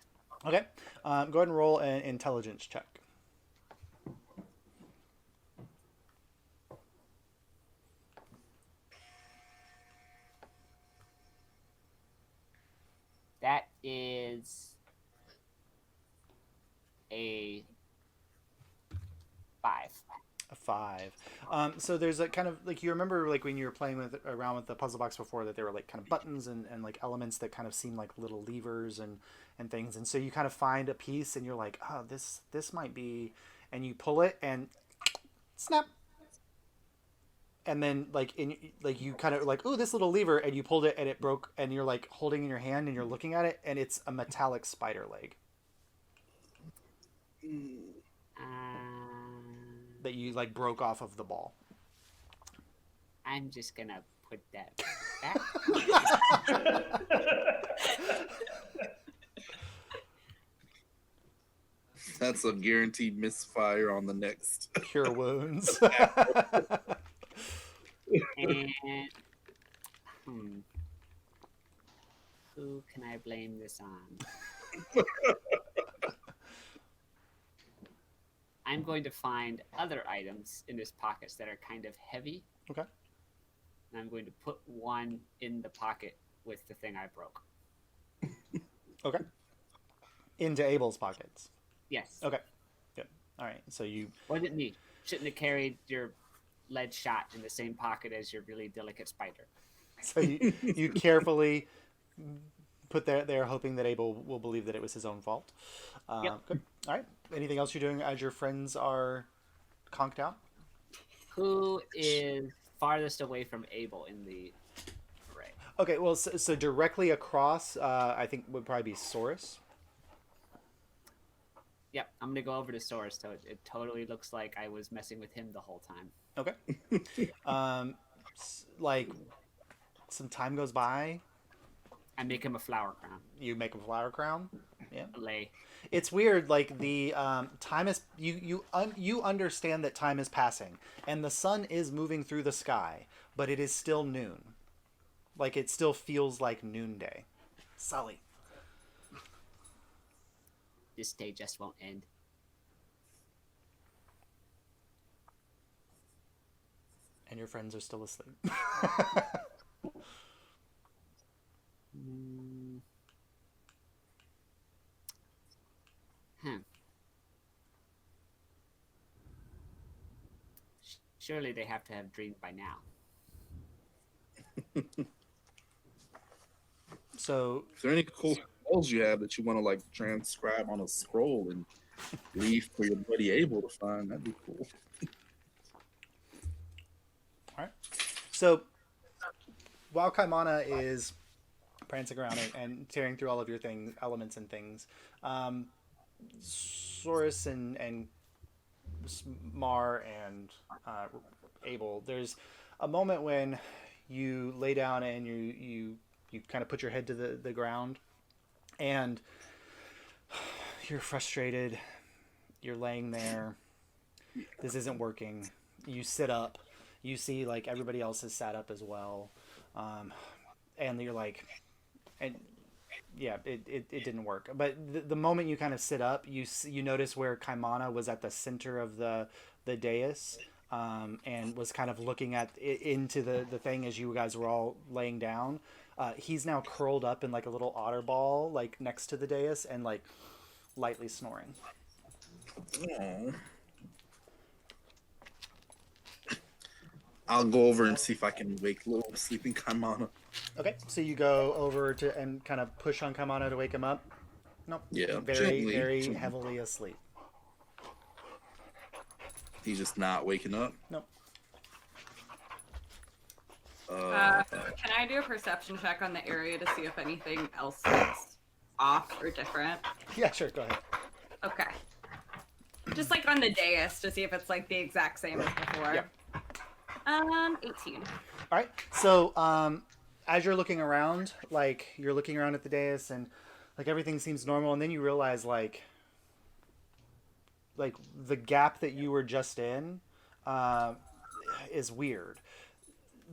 Okay. Go ahead and roll an intelligence check. That is a 5. A 5. So there's a kind of like, you remember like when you were playing around with the puzzle box before, that there were like kind of buttons and like elements that kind of seem like little levers and things. And so you kind of find a piece and you're like, oh, this might be, and you pull it and snap. And then you kind of like, oh, this little lever, and you pulled it and it broke, and you're like holding in your hand and you're looking at it, and it's a metallic spider leg that you like broke off of the ball. I'm just gonna put that back. That's a guaranteed misfire on the next. Cure wounds. And who can I blame this on? I'm going to find other items in his pockets that are kind of heavy. Okay. And I'm going to put one in the pocket with the thing I broke. Okay. Into Abel's pockets. Yes. Okay. Good. All right. So you. Wasn't me. Shouldn't have carried your lead shot in the same pocket as your really delicate spider. So you carefully put there hoping that Abel will believe that it was his own fault. Yep. Good. All right. Anything else you're doing as your friends are conked out? Who is farthest away from Abel in the array? Okay. Well, so directly across, I think would probably be Saurus. Yep, I'm gonna go over to Source, so it totally looks like I was messing with him the whole time. Okay. Like some time goes by, I make him a flower crown. you make a flower crown. Yeah. Lay. It's weird. Like the time is you understand that time is passing, and the sun is moving through the sky, but it is still noon. Like it still feels like noonday. Sully. This day just won't end. And your friends are still asleep. Surely they have to have dreamed by now. So Is there any cool spells you have that you want to like transcribe on a scroll and leave for your buddy Abel to find? That'd be cool. all right. So while Kaimana is prancing around and tearing through all of your elements and things, Saurus and Mar and Abel, there's a moment when you lay down and you kind of put your head to the ground, and you're frustrated. You're laying there. This isn't working. You sit up. You see like everybody else has sat up as well, and you're like, and yeah, it didn't work. But the moment you kind of sit up, you notice where Kaimana was at the center of the dais, and was kind of looking into the thing as you guys were all laying down. He's now curled up in like a little otter ball, like next to the dais, and like lightly snoring. Aww. I'll go over and see if I can wake little sleeping Kaimana. Okay, so you go over to and kind of push on Kaimana to wake him up. Nope. Yeah, Very, gently. very heavily asleep. He's just not waking up. Nope. Can I do a perception check on the area to see if anything else is off or different? Yeah, sure. Go ahead. Okay. Just like on the dais to see if it's like the exact same as before. Yep. 18. All right. So, as you're looking around, like you're looking around at the dais, and like everything seems normal, and then you realize like the gap that you were just in is weird.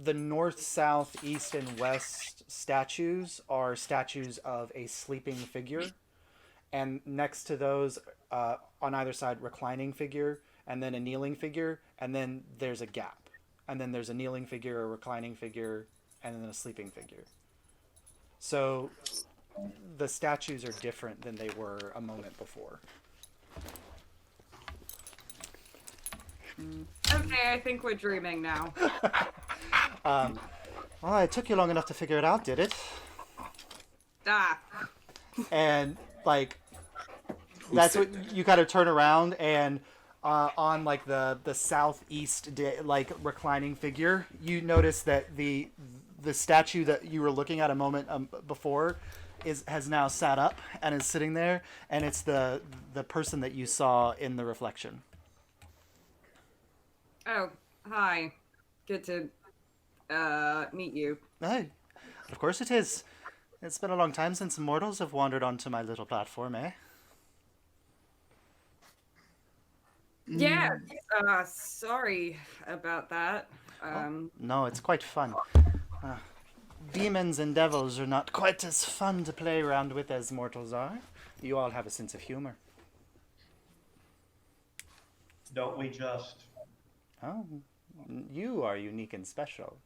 The north, south, east, and west statues are statues of a sleeping figure, and next to those, on either side, reclining figure, and then a kneeling figure, and then there's a gap. And then there's a kneeling figure, a reclining figure, and then a sleeping figure. So the statues are different than they were a moment before. Okay, I think we're dreaming now. Well, it took you long enough to figure it out, did it? Ah. And like, that's what you kind of turn around, and on like the southeast like reclining figure, you notice that the statue that you were looking at a moment before has now sat up and is sitting there, and it's the person that you saw in the reflection. Oh, hi. Good to meet you. Hey, of course it is. It's been a long time since mortals have wandered onto my little platform, eh? Yeah. Sorry about that. No, it's quite fun. Demons and devils are not quite as fun to play around with as mortals are. You all have a sense of humor. Don't we just? Oh, you are unique and special.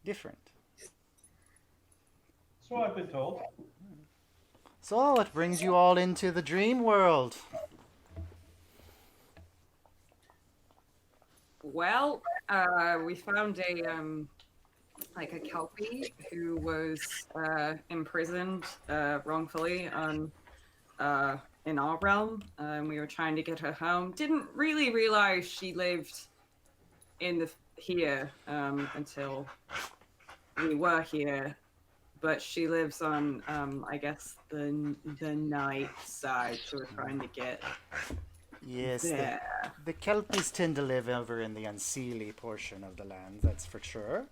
Different. So I've been told. So, what brings you all into the dream world? Well, we found a like a kelpie who was imprisoned wrongfully on in our realm, and we were trying to get her home. Didn't really realize she lived in the here until we were here, but she lives on I guess the night side, so we're trying to get Yes, there. the Kelpies tend to live over in the unseelie portion of the land, that's for sure.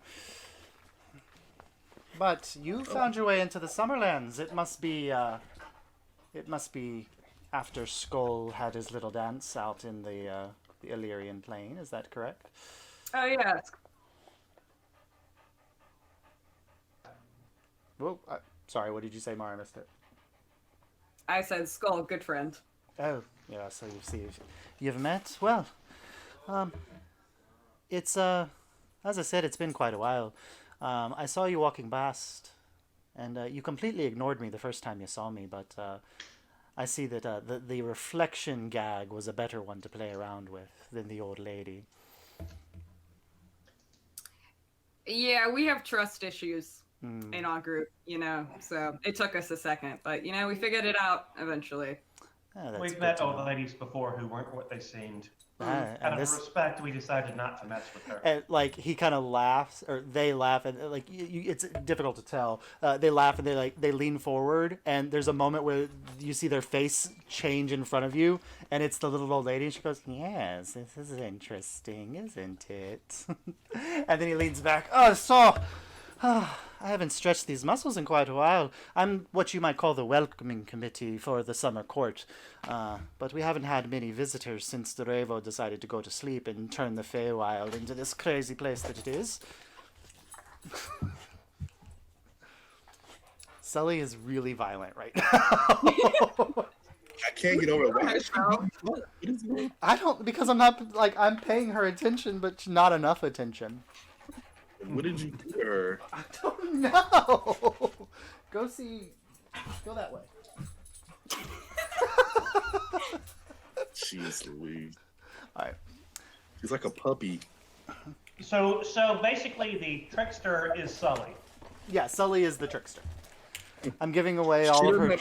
But you found your way into the Summerlands. It must be after Skull had his little dance out in the Illyrian plain. Is that correct? Oh yeah. Well, sorry, what did you say, Mara? I missed it. I said Skull, good friend. Oh, yeah. So you've met. Well, it's as I said, it's been quite a while. I saw you walking past, and you completely ignored me the first time you saw me. But I see that the reflection gag was a better one to play around with than the old lady. Yeah, we have trust issues in our group, so it took us a second, but we figured it out eventually. We've met old ladies before who weren't what they seemed. Out of respect, we decided not to mess with her. And like he kind of laughs, or they laugh, and like it's difficult to tell. They laugh and they lean forward, and there's a moment where you see their face change in front of you, and it's the little old lady. And she goes, "Yes, this is interesting, isn't it?" And then he leans back. Oh, so. I haven't stretched these muscles in quite a while. I'm what you might call the welcoming committee for the summer court. But we haven't had many visitors since the Revo decided to go to sleep and turn the Feywild into this crazy place that it is. Sully is really violent right now. I can't get over it. I don't, because I'm not, like, I'm paying her attention, but not enough attention. What did you do to her? I don't know. Go that way. Jeez Louise. All right. She's like a puppy. So basically, the trickster is Sully. Yeah, Sully is the trickster. I'm giving away all of her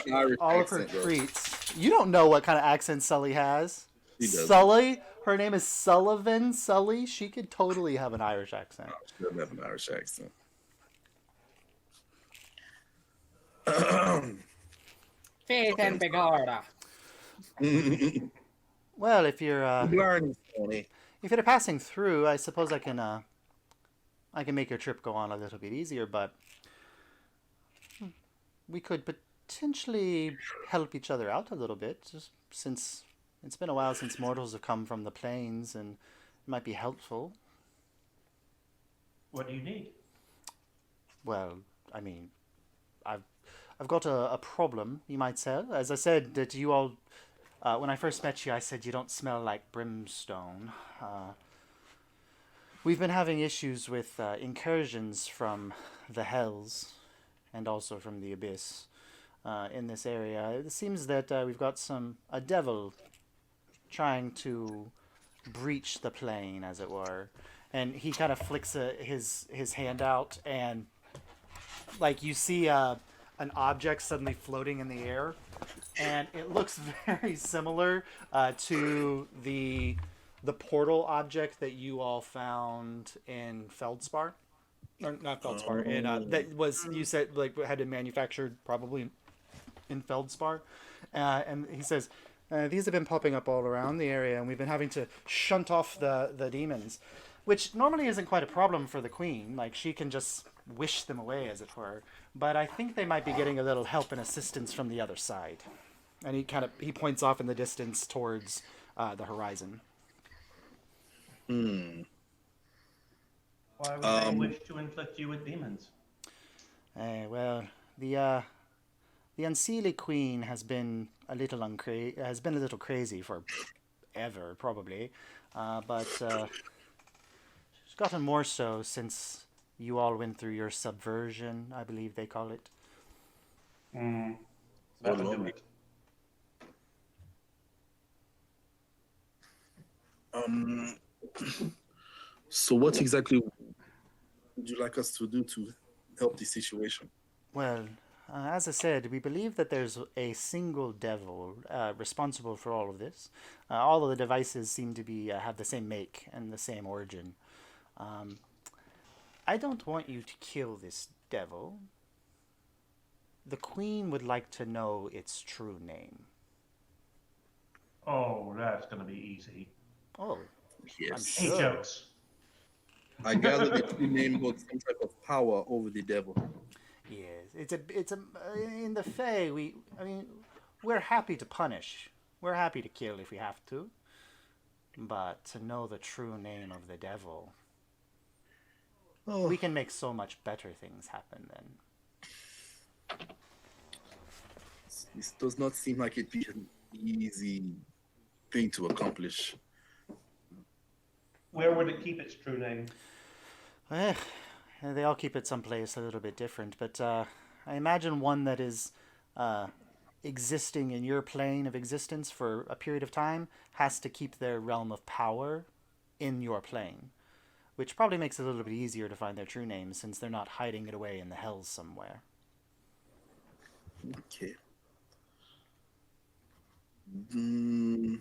though. treats. You don't know what kind of accent Sully has. She doesn't. Sully, her name is Sullivan. Sully, she could totally have an Irish accent. She doesn't have an Irish accent. Faith and Bigorda. Well, if you're Learning, Tony. if you're passing through, I suppose I can make your trip go on a little bit easier, but we could potentially help each other out a little bit, just since it's been a while since mortals have come from the plains, and it might be helpful. What do you need? Well, I mean, I've got a problem, you might say. As I said, that you all, when I first met you, I said you don't smell like brimstone. We've been having issues with incursions from the hells and also from the abyss in this area. It seems that we've got a devil trying to breach the plane, as it were. And he kind of flicks his hand out, and like you see an object suddenly floating in the air, and it looks very similar to the portal object that you all found in Feldspar, or not Feldspar, and that was, you said, like, had been manufactured probably in Feldspar, and he says, these have been popping up all around the area, and we've been having to shunt off the demons, which normally isn't quite a problem for the queen. Like, she can just wish them away, as it were. But I think they might be getting a little help and assistance from the other side. And he points off in the distance towards the horizon. Why would they wish to inflict you with demons? Well, the unseelie queen has been a little crazy for ever, probably. But she's gotten more so since you all went through your subversion, I believe they call it. That would do it. So what's exactly would you like us to do to help the situation? Well, as I said, we believe that there's a single devil responsible for all of this. All of the devices seem to be have the same make and the same origin. I don't want you to kill this devil. The queen would like to know its true name. Oh, that's gonna be easy. Oh, Yes. He Sure. jokes. I gather the true name holds some type of power over the devil. yes. It's a. In the Fae, we're happy to punish. We're happy to kill if we have to. But to know the true name of the devil, Oh, we can make so much better things happen then. this does not seem like it'd be an easy thing to accomplish. Where would it keep its true name? Eh, they all keep it someplace a little bit different, but I imagine one that is existing in your plane of existence for a period of time has to keep their realm of power in your plane, which probably makes it a little bit easier to find their true name since they're not hiding it away in the hells somewhere. Okay. Mm,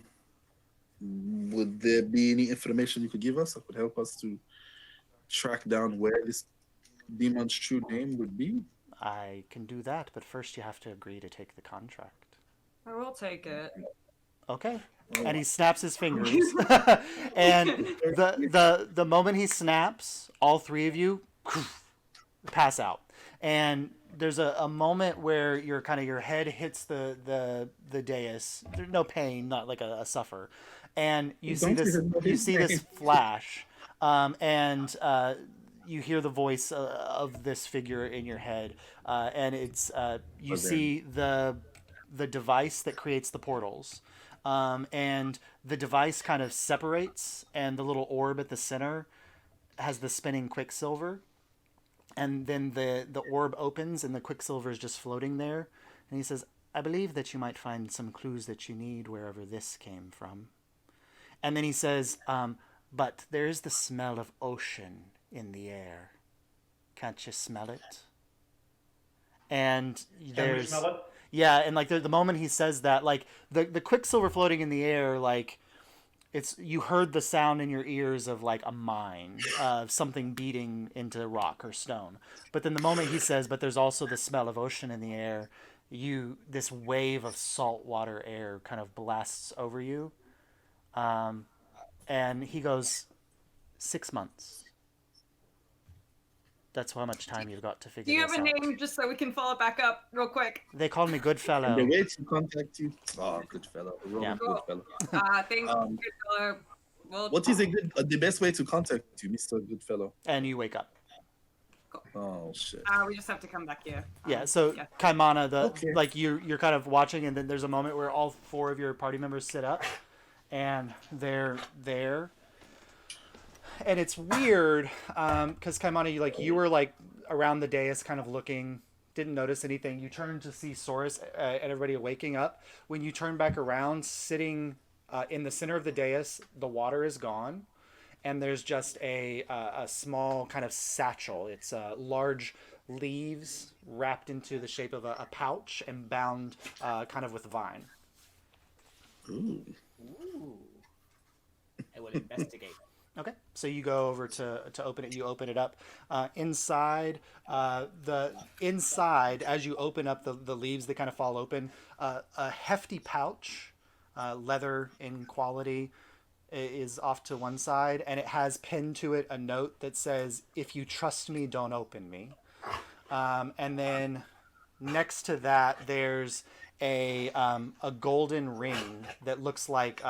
would there be any information you could give us that would help us to track down where this demon's true name would be? I can do that, but first you have to agree to take the contract. I will take it. Okay. And he snaps his fingers. And the moment he snaps, all three of you pass out. And there's a moment where your head hits the dais. There's no pain, not like a suffer. And you see this flash, and you hear the voice of this figure in your head, and it's you see the device that creates the portals, and the device kind of separates, and the little orb at the center has the spinning quicksilver, and then the orb opens, and the quicksilver is just floating there, and he says, "I believe that you might find some clues that you need wherever this came from." And then he says, "But there is the smell of ocean in the air. Can't you smell it?" And Can we there's smell it? yeah, and like the moment he says that, like the quicksilver floating in the air, like it's you heard the sound in your ears of like a mine, something beating into rock or stone. But then the moment he says, "But there's also the smell of ocean in the air," this wave of salt water air kind of blasts over you. And he goes, 6 months. That's how much time you've got to Do figure you this have a out. name just so we can follow it back up real quick? They call me Goodfellow. The way to contact you. Oh, good fellow. Yeah. Good fellow. Thanks, Um, good fellow. Well, What is the best way to contact you, Mr. Goodfellow? And you wake up. Oh shit. we just have to come back here. Yeah, so yeah. Kaimana, Okay. like you're kind of watching, and then there's a moment where all four of your party members sit up, and they're there, and it's weird, because Kaimana, you were like around the dais, kind of looking, didn't notice anything. You turned to see Saurus and everybody waking up. When you turn back around, sitting in the center of the dais, the water is gone. And there's just a small kind of satchel. It's large leaves wrapped into the shape of a pouch and bound kind of with vine. Ooh. Ooh. I will investigate. Okay, so you go over to open it. You open it up. Inside, as you open up the leaves, they kind of fall open. A hefty pouch, leather in quality, is off to one side, and it has pinned to it a note that says, "If you trust me, don't open me." And then next to that, there's a golden ring that looks like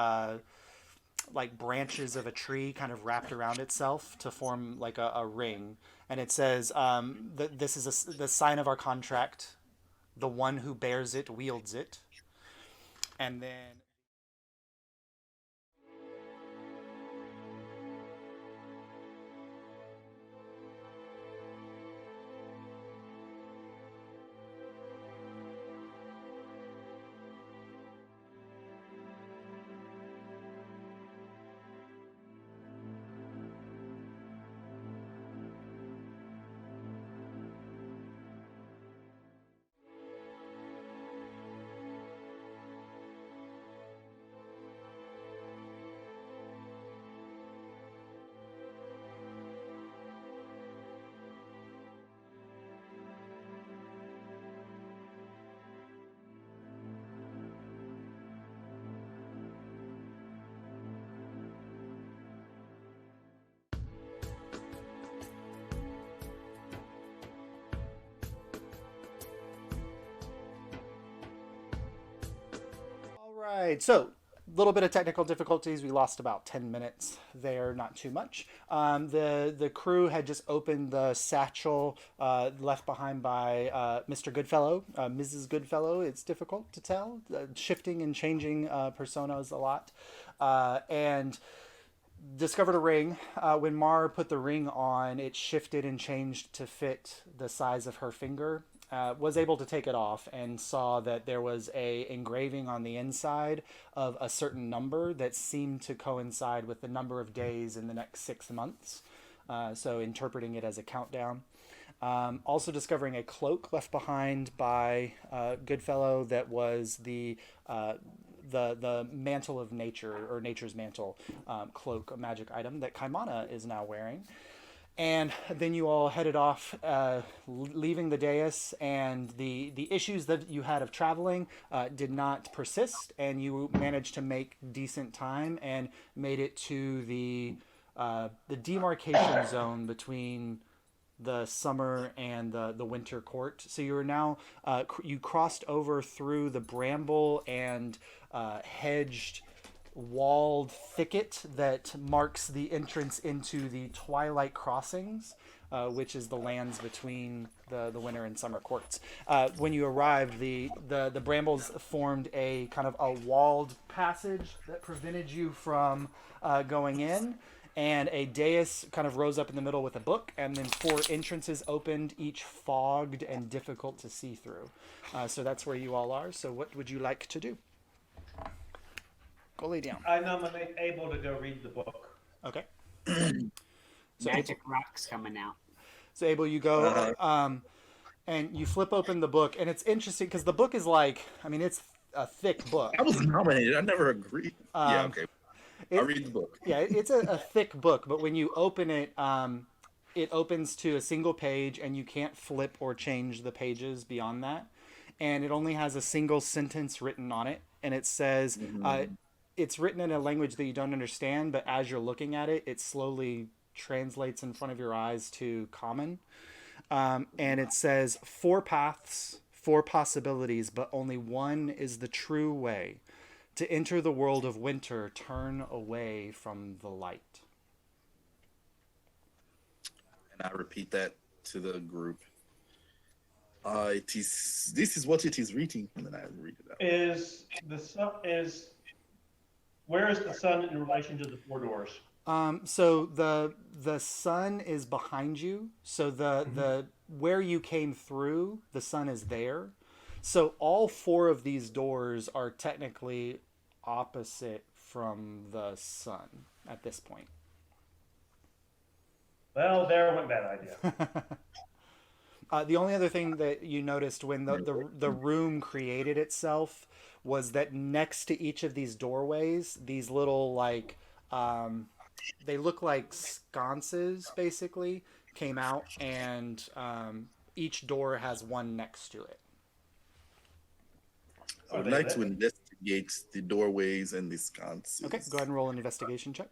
branches of a tree kind of wrapped around itself to form like a ring, and it says that this is the sign of our contract. The one who bears it wields it, and then. right. So, a little bit of technical difficulties. We lost about 10 minutes there, not too much. The crew had just opened the satchel left behind by Mr. Goodfellow, Mrs. Goodfellow. It's difficult to tell, shifting and changing personas a lot. And discovered a ring. When Mar put the ring on, it shifted and changed to fit the size of her finger. Was able to take it off and saw that there was a engraving on the inside of a certain number that seemed to coincide with the number of days in the next 6 months. So interpreting it as a countdown. Also discovering a cloak left behind by Goodfellow that was the mantle of nature, or nature's mantle cloak, a magic item that Kaimana is now wearing. And then you all headed off, leaving the dais, and the issues that you had of traveling did not persist, and you managed to make decent time and made it to the demarcation zone between the summer and the winter court. So you are now you crossed over through the bramble and hedged walled thicket that marks the entrance into the Twilight Crossings, which is the lands between the winter and summer courts. When you arrived, the brambles formed a kind of a walled passage that prevented you from going in, and a dais kind of rose up in the middle with a book, and then 4 entrances opened, each fogged and difficult to see through. So that's where you all are. So what would you like to do? Go lay down. I nominate Abel to go read the book. Okay. Magic rocks coming out. So Abel, you go, and you flip open the book, and it's interesting because the book is like, I mean, it's a thick book. I was nominated. I never agreed. Yeah, okay. I'll read the book. Yeah, it's a thick book, but when you open it, it opens to a single page, and you can't flip or change the pages beyond that. And it only has a single sentence written on it, and it says, it's written in a language that you don't understand, but as you're looking at it, it slowly translates in front of your eyes to common. And it says, 4 paths, 4 possibilities, but only one is the true way. To enter the world of winter, turn away from the light. And I repeat that to the group. This is what it is reading, and then I read it out. Where is the sun in relation to the 4 doors? So the sun is behind you. So the where you came through, the sun is there. So all 4 of these doors are technically opposite from the sun at this point. Well, there went that idea. The only other thing that you noticed when the room created itself was that next to each of these doorways, these little like they look like sconces basically came out, and each door has one next to it. I would like to investigate the doorways and the sconces. Okay, go ahead and roll an investigation check.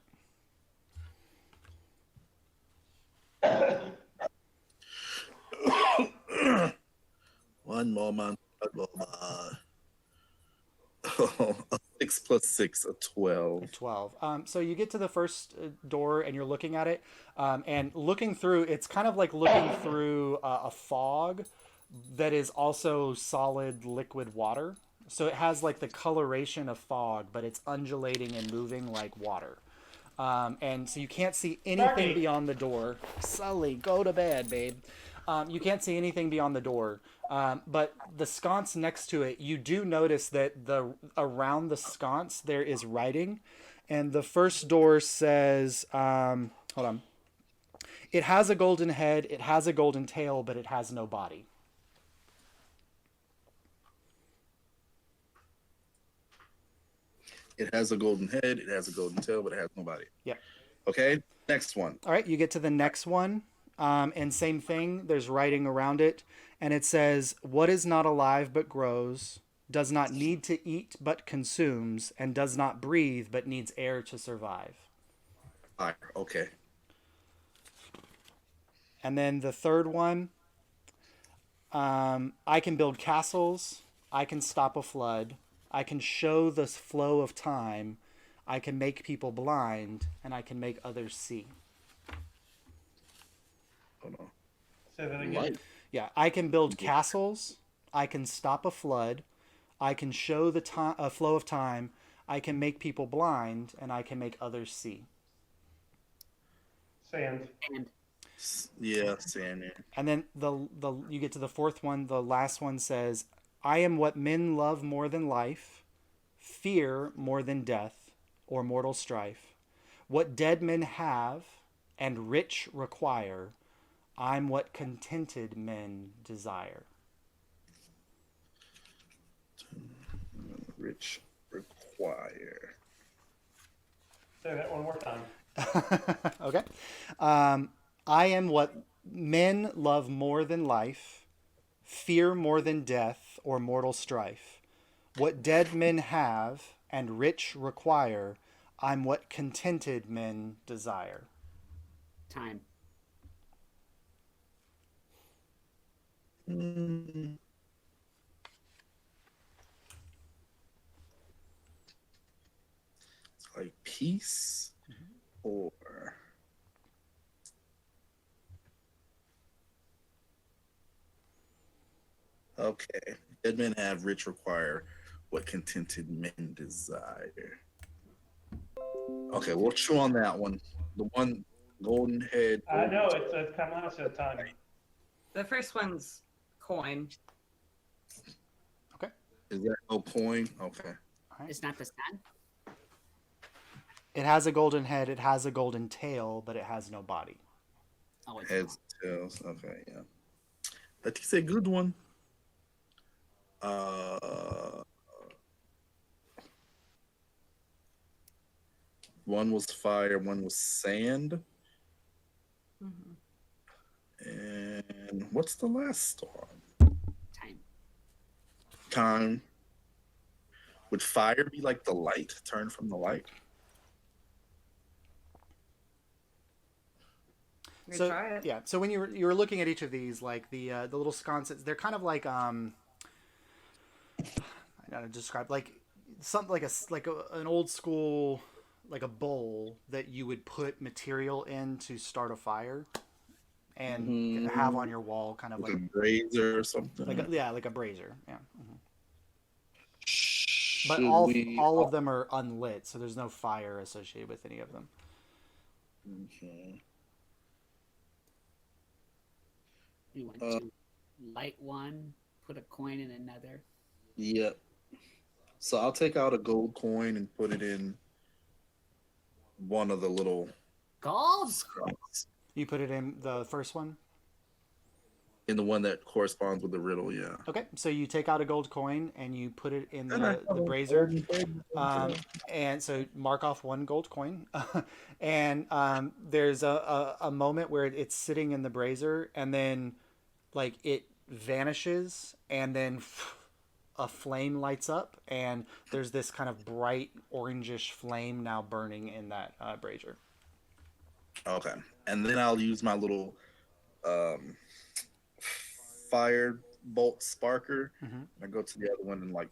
One moment. Oh, a 6 plus 6, a 12. 12. So you get to the first door and you're looking at it, and looking through, it's kind of like looking through a fog that is also solid liquid water. So it has like the coloration of fog, but it's undulating and moving like water. And so you can't see anything beyond the door. Sully, go to bed, babe. You can't see anything beyond the door. But the sconce next to it, you do notice that around the sconce there is writing. And the first door says, hold on. It has a golden head, it has a golden tail, but it has no body. It has a golden head, it has a golden tail, but it has no body. Yep. Okay, next one. All right, you get to the next one. And same thing, there's writing around it. And it says, what is not alive but grows, does not need to eat but consumes, and does not breathe but needs air to survive. Fire, okay. And then the third one, I can build castles, I can stop a flood, I can show the flow of time, I can make people blind, and I can make others see. Hold on. Say that again. Light. Yeah, I can build castles, I can stop a flood, I can show the flow of time, I can make people blind, and I can make others see. Sand. And Yeah, sand. Yeah. And then the you get to the fourth one. The last one says, "I am what men love more than life, fear more than death, or mortal strife. What dead men have and rich require, I'm what contented men desire." Rich require. Say that one more time. Okay. I am what men love more than life, fear more than death or mortal strife. What dead men have and rich require, I'm what contented men desire. time. Mm. It's like peace or okay. Dead men have, rich require, what contented men desire. Okay, we'll chew on that one. The one golden head. I know it's kind of last time. The first one's coin. Is that no coin? Okay. It's not the sun. It has a golden head, it has a golden tail, but it has no body. Oh, it's Heads, tails. Okay, yeah. That is a good one. One was fire, one was sand. Mm-hmm. And what's the last storm? time. Time. Would fire be like the light, turn from the light? So, try it. yeah, so when you were looking at each of these, like the little sconces, they're kind of like I don't know, describe like something like an old school, like a bowl that you would put material in to start a fire and have on your wall, kind of Like like a brazier or something? like a brazier, yeah. Mm-hmm. But Should all of them are unlit, so there's no fire associated with any of them. Okay. You want to light one, put a coin in another. Yep. So I'll take out a gold coin and put it in one of the little Gold. spots. You put it in the first one? In the one that corresponds with the riddle, yeah. Okay, so you take out a gold coin and you put it in the brazier. And so mark off one gold coin. And there's a moment where it's sitting in the brazier and then like it vanishes and then a flame lights up and there's this kind of bright orangish flame now burning in that brazier. Okay. And then I'll use my little fire bolt sparker. I go to the other one and like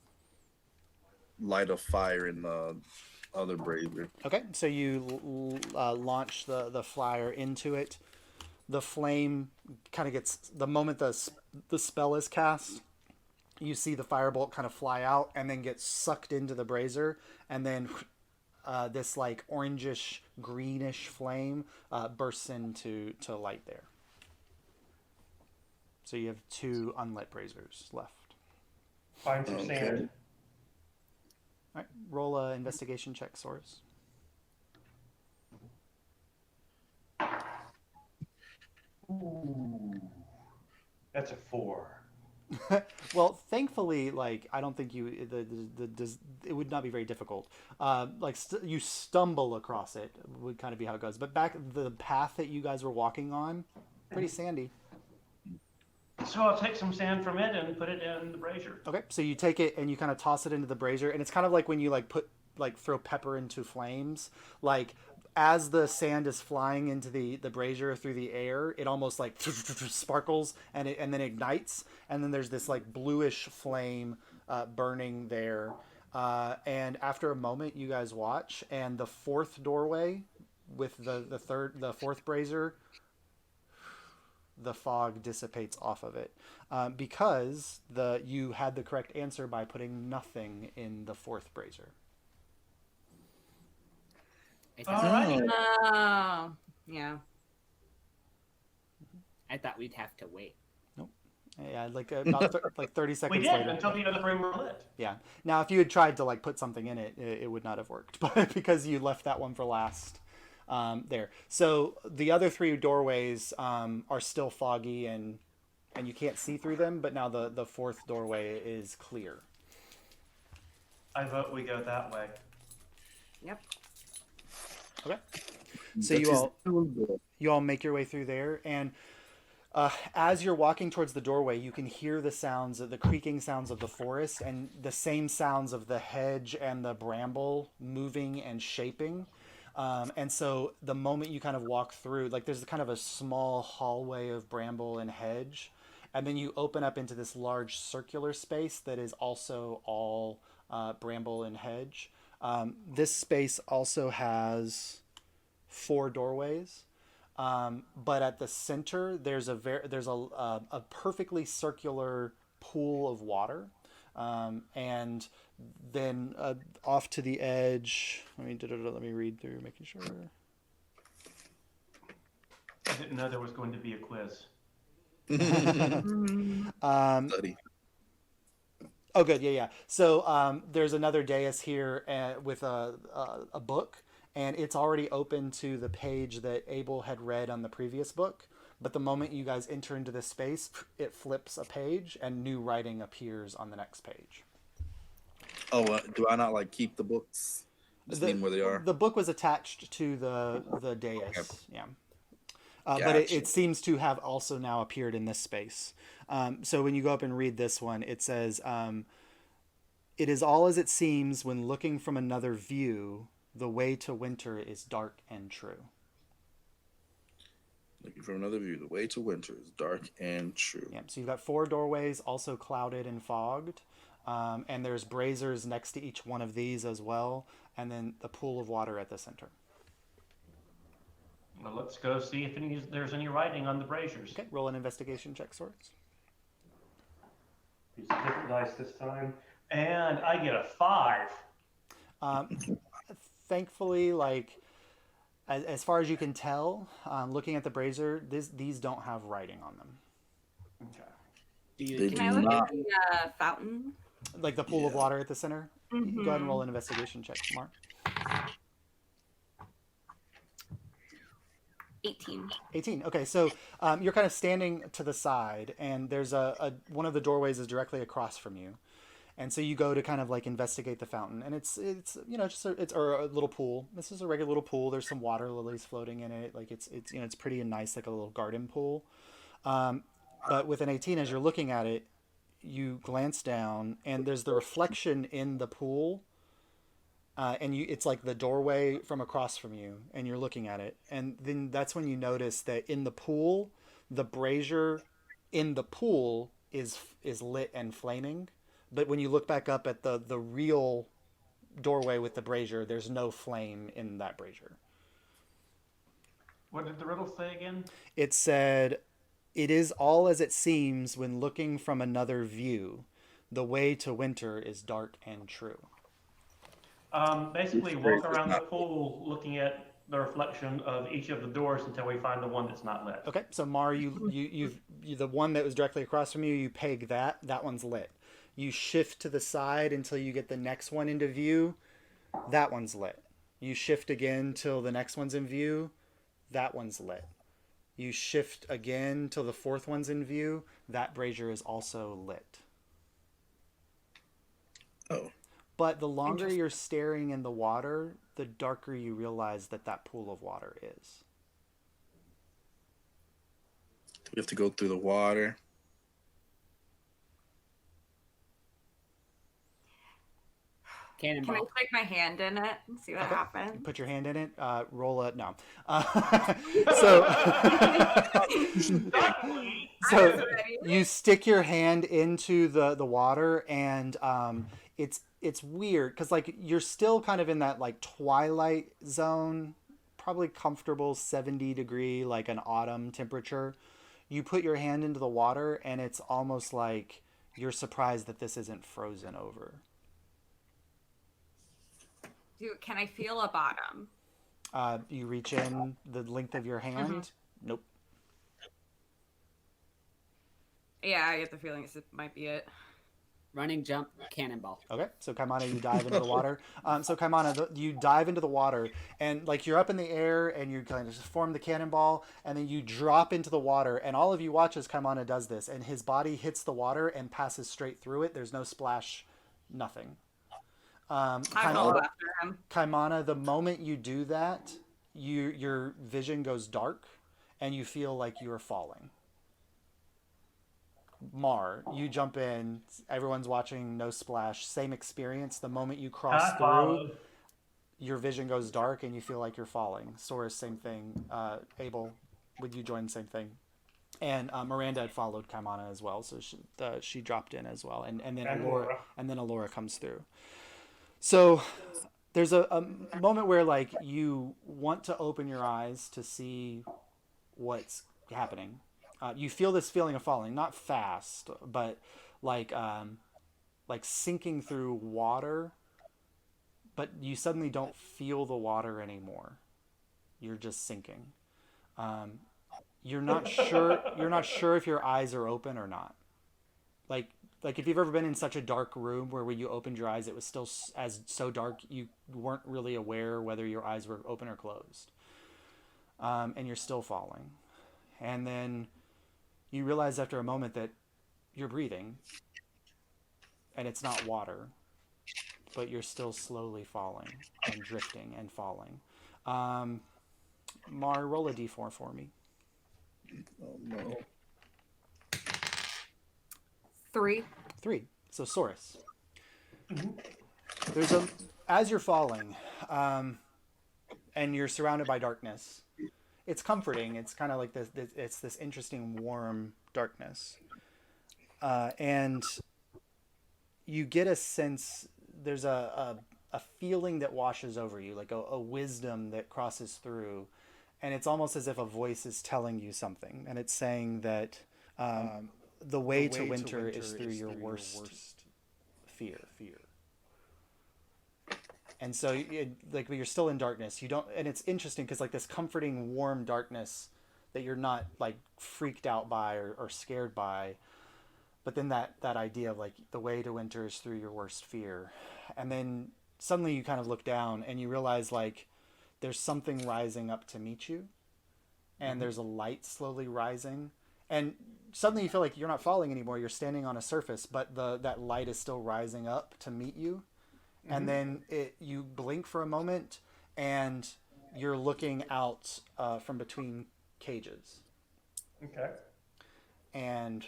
light a fire in the other brazier. Okay, so you launch the flyer into it. The flame kind of gets, the moment the spell is cast, you see the firebolt kind of fly out and then get sucked into the brazier, and then this like orangish greenish flame bursts into light there. So you have 2 unlit braziers left. Find some sand. All right, roll a investigation check, Soros. Ooh, that's a 4. Well, thankfully, like I don't think you it would not be very difficult. You stumble across it would kind of be how it goes. But back the path that you guys were walking on, pretty sandy. So I'll take some sand from it and put it in the brazier. Okay, so you take it and you kind of toss it into the brazier, and it's kind of like when you throw pepper into flames, like. As the sand is flying into the brazier through the air, it almost like sparkles and then ignites, and then there's this like bluish flame burning there, And after a moment, you guys watch, and the fourth doorway with the fourth brazier, the fog dissipates off of it, because you had the correct answer by putting nothing in the fourth brazier. Alrighty. Oh, yeah. I thought we'd have to wait. Yeah, like about like 30 We seconds did later. until the other three were lit. Yeah. Now, if you had tried to like put something in it, it would not have worked, but because you left that one for last, there. So the other three doorways are still foggy and you can't see through them. But now the fourth doorway is clear. I vote we go that way. Yep. Okay. So you all make your way through there, and as you're walking towards the doorway, you can hear the creaking sounds of the forest, and the same sounds of the hedge and the bramble moving and shaping. And so the moment you kind of walk through, like there's kind of a small hallway of bramble and hedge, and then you open up into this large circular space that is also all bramble and hedge. This space also has 4 doorways. But at the center, there's a perfectly circular pool of water, and then off to the edge. Let me read through, making sure. I didn't know there was going to be a quiz. Study. Oh, good. Yeah. So there's another dais here with a book. And it's already open to the page that Abel had read on the previous book. But the moment you guys enter into this space, it flips a page and new writing appears on the next page. Oh, do I not like keep the books? Just leave them where they are. The book was attached to the dais. Okay. Yeah. Gotcha. But it seems to have also now appeared in this space. So when you go up and read this one, it says, "It is all as it seems when looking from another view. The way to winter is dark and true." Looking from another view, the way to winter is dark and true. Yeah, so you've got 4 doorways, also clouded and fogged, and there's braziers next to each one of these as well, and then the pool of water at the center. Well, let's go see if there's any writing on the braziers. Okay, roll an investigation check, Swords. Use a different dice this time, and I get a 5. Thankfully, like as far as you can tell, looking at the brazier, these don't have writing on them. Okay. Can I look at the fountain? Like the pool of water at the center? Mm-hmm. Go ahead and roll an investigation check, Mark. 18. Okay, so you're kind of standing to the side, and there's one of the doorways is directly across from you. And so you go to kind of like investigate the fountain, and it's just a little pool. This is a regular little pool. There's some water lilies floating in it. Like it's pretty and nice, like a little garden pool. But with an 18, as you're looking at it, you glance down, and there's the reflection in the pool, and it's like the doorway from across from you, and you're looking at it, and then that's when you notice that in the pool, the brazier in the pool is lit and flaming. But when you look back up at the real doorway with the brazier, there's no flame in that brazier. What did the riddle say again? It said, "It is all as it seems when looking from another view. The way to winter is dark and true." Basically, walk around the pool looking at the reflection of each of the doors until we find the one that's not lit. Okay, so Mar, you the one that was directly across from you, you peg that one's lit. You shift to the side until you get the next one into view. That one's lit. You shift again till the next one's in view. That one's lit. You shift again till the 4th one's in view. That brazier is also lit. Oh. But the longer you're staring in the water, the darker you realize that pool of water is. We have to go through the water. Can I Cannonball. stick my hand in it and see what Okay. happens? You put your hand in it. Roll a no. So, I was so ready. you stick your hand into the water, and it's weird because like you're still kind of in that like twilight zone, probably comfortable 70-degree like an autumn temperature. You put your hand into the water, and it's almost like you're surprised that this isn't frozen over. Can I feel a bottom? You reach in the length of your hand. Nope. Yeah, I get the feeling this might be it. Running, jump, cannonball. Okay, so Kaimana, you dive into the water. So Kaimana, you dive into the water, and like you're up in the air, and you kind of just form the cannonball, and then you drop into the water, and all of you watch as Kaimana does this, and his body hits the water and passes straight through it. There's no splash, nothing. I follow after him. Kaimana, the moment you do that, your vision goes dark, and you feel like you are falling. Mar, you jump in. Everyone's watching. No splash. Same experience. The moment you cross I through, followed. your vision goes dark and you feel like you're falling. Sora's same thing. Abel, would you join? Same thing. And Miranda had followed Kaimana as well, so she dropped in as well. And then Alyria comes through. So there's a moment where like you want to open your eyes to see what's happening. You feel this feeling of falling, not fast, but like sinking through water. But you suddenly don't feel the water anymore. You're just sinking. You're not sure. You're not sure if your eyes are open or not. Like if you've ever been in such a dark room where when you opened your eyes, it was still so dark you weren't really aware whether your eyes were open or closed. And you're still falling, and then you realize after a moment that you're breathing and it's not water, but you're still slowly falling and drifting and falling. Mar, roll a d4 for me. Oh no. 3. 3. So Saurus. There's as you're falling, and you're surrounded by darkness. It's comforting. It's kind of like this interesting warm darkness, and you get a sense. There's a feeling that washes over you, like a wisdom that crosses through, and it's almost as if a voice is telling you something, and it's saying that the way to winter is through your worst fear. And so, like, when you're still in darkness, you don't. And it's interesting because, like, this comforting, warm darkness that you're not like freaked out by or scared by, but then that idea of like the way to winter is through your worst fear, and then suddenly you kind of look down and you realize like there's something rising up to meet you, and there's a light slowly rising, and suddenly you feel like you're not falling anymore. You're standing on a surface, but that light is still rising up to meet you. And then you blink for a moment, and you're looking out from between cages. Okay. And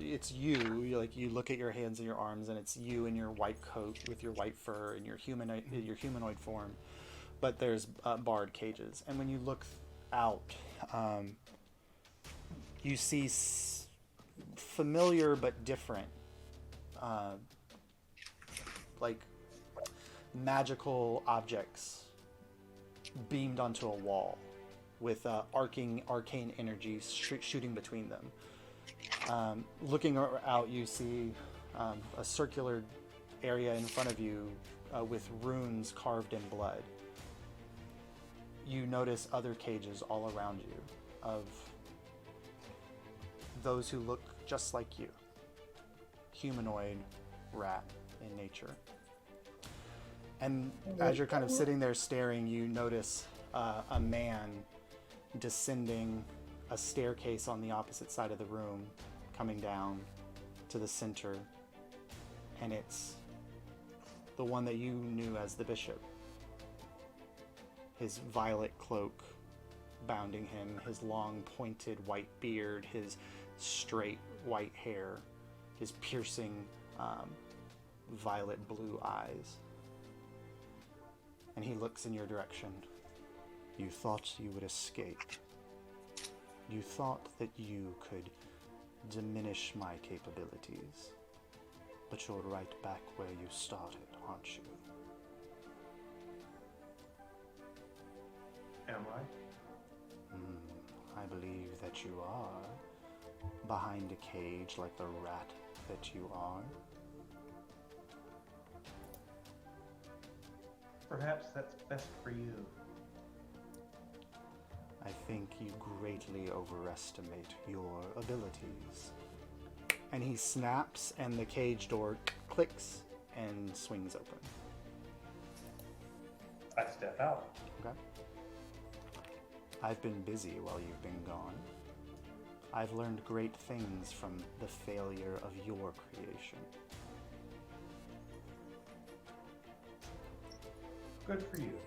it's you. You look at your hands and your arms, and it's you in your white coat with your white fur and your humanoid form. But there's barred cages, and when you look out, you see familiar but different. Like magical objects beamed onto a wall with arcane energies shooting between them. Looking out, you see a circular area in front of you with runes carved in blood. You notice other cages all around you of those who look just like you. Humanoid rat in nature. And as you're kind of sitting there staring, you notice a man descending a staircase on the opposite side of the room, coming down to the center, and it's the one that you knew as the bishop. His violet cloak bounding him, his long pointed white beard, his straight white hair, his piercing violet blue eyes. And he looks in your direction. You thought you would escape. You thought that you could diminish my capabilities. But you're right back where you started, aren't you? Am I? I believe that you are. Behind a cage like the rat that you are. Perhaps that's best for you. I think you greatly overestimate your abilities. And he snaps, and the cage door clicks and swings open. I step out. Okay. I've been busy while you've been gone. I've learned great things from the failure of your creation. Good for you.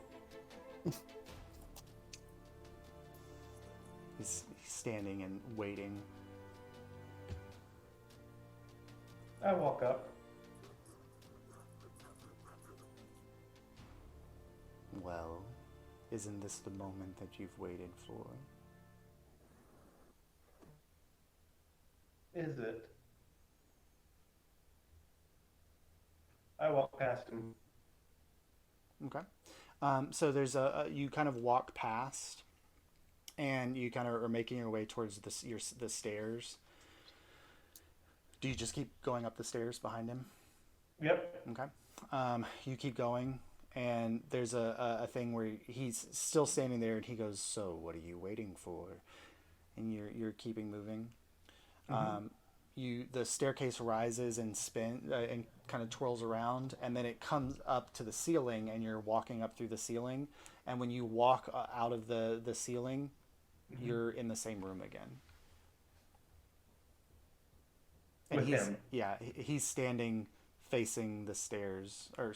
He's standing and waiting. I walk up. Well, isn't this the moment that you've waited for? Is it? I walk past him. Okay. So there's you kind of walk past, and you kind of are making your way towards the stairs. Do you just keep going up the stairs behind him? Yep. Okay. You keep going, and there's a thing where he's still standing there, and he goes, "So, what are you waiting for?" And you're keeping moving. Mm-hmm. The staircase rises and and kind of twirls around, and then it comes up to the ceiling, and you're walking up through the ceiling. And when you walk out of the ceiling, Mm-hmm. you're in the same room again. And With him? Yeah, he's standing facing the stairs, or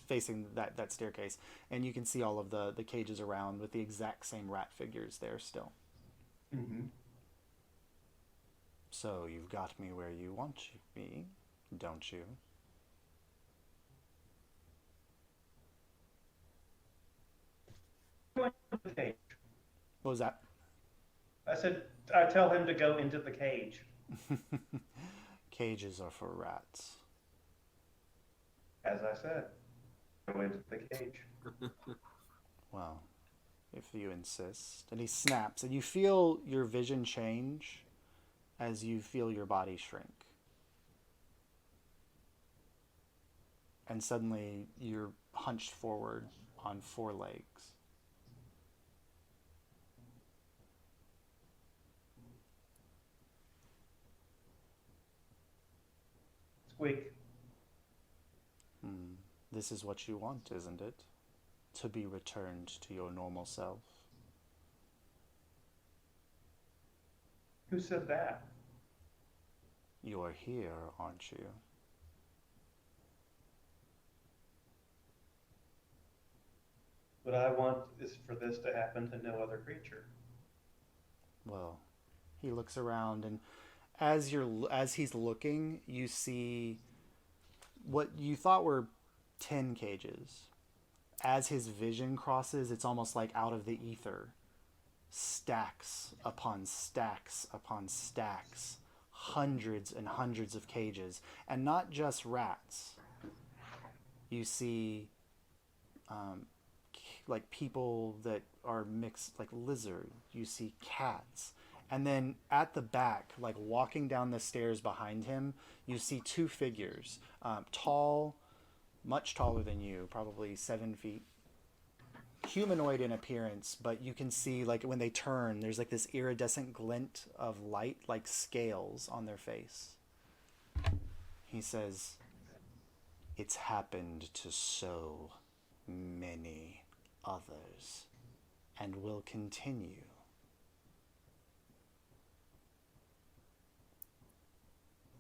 facing that staircase, and you can see all of the cages around with the exact same rat figures there still. Mm-hmm. So you've got me where you want me, don't you? The cage. What was that? I said, I tell him to go into the cage. Cages are for rats. As I said, go into the cage. Well, if you insist. And he snaps, and you feel your vision change as you feel your body shrink. And suddenly you're hunched forward on 4 legs. Squeak. This is what you want, isn't it? To be returned to your normal self. Who said that? You're here, aren't you? What I want is for this to happen to no other creature. Well, he looks around, and as he's looking, you see what you thought were 10 cages. As his vision crosses, it's almost like out of the ether. Stacks upon stacks upon stacks. Hundreds and hundreds of cages. And not just rats. You see like people that are mixed, like lizard. You see cats. And then at the back, like walking down the stairs behind him, you see 2 figures. Tall, much taller than you, probably 7 feet. Humanoid in appearance, but you can see, like, when they turn, there's like this iridescent glint of light, like scales on their face. He says, "It's happened to so many others, and will continue."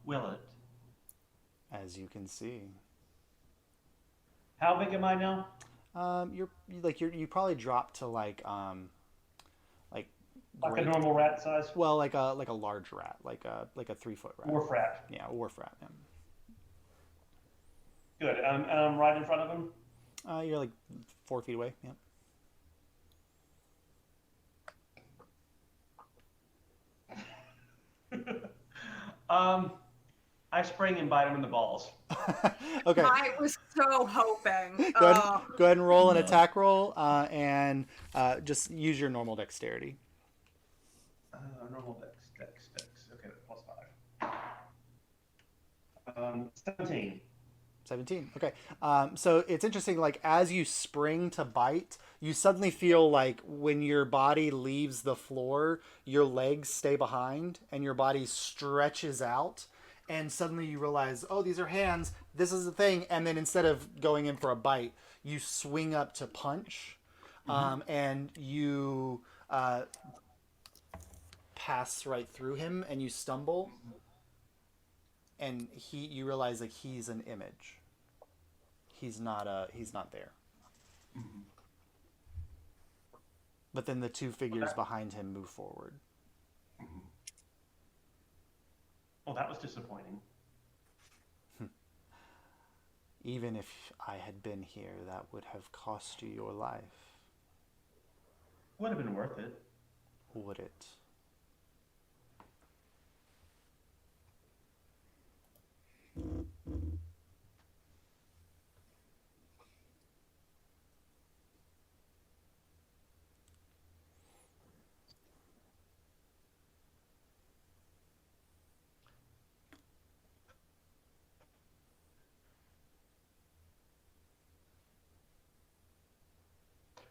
Will it? As you can see. How big am I now? You probably dropped to like Like great, a normal rat size? well, like a large rat, like a 3-foot rat. Dwarf rat. Yeah, a wharf rat. Yeah. Good. I'm right in front of him. You're like 4 feet away. Yeah. I spring and bite him in the balls. Okay. I was so hoping. Go ahead and roll an attack roll, and just use your normal dexterity. Normal dex. Okay, plus 5. 17. 17. Okay. So it's interesting, like, as you spring to bite, you suddenly feel like when your body leaves the floor, your legs stay behind and your body stretches out. And suddenly you realize, oh, these are hands. This is the thing. And then instead of going in for a bite, you swing up to punch. And you pass right through him and you stumble. And you realize like he's an image. He's not there. But then the two figures behind him move forward. Well, that was disappointing. Even if I had been here, that would have cost you your life. Would have been worth it. Would it?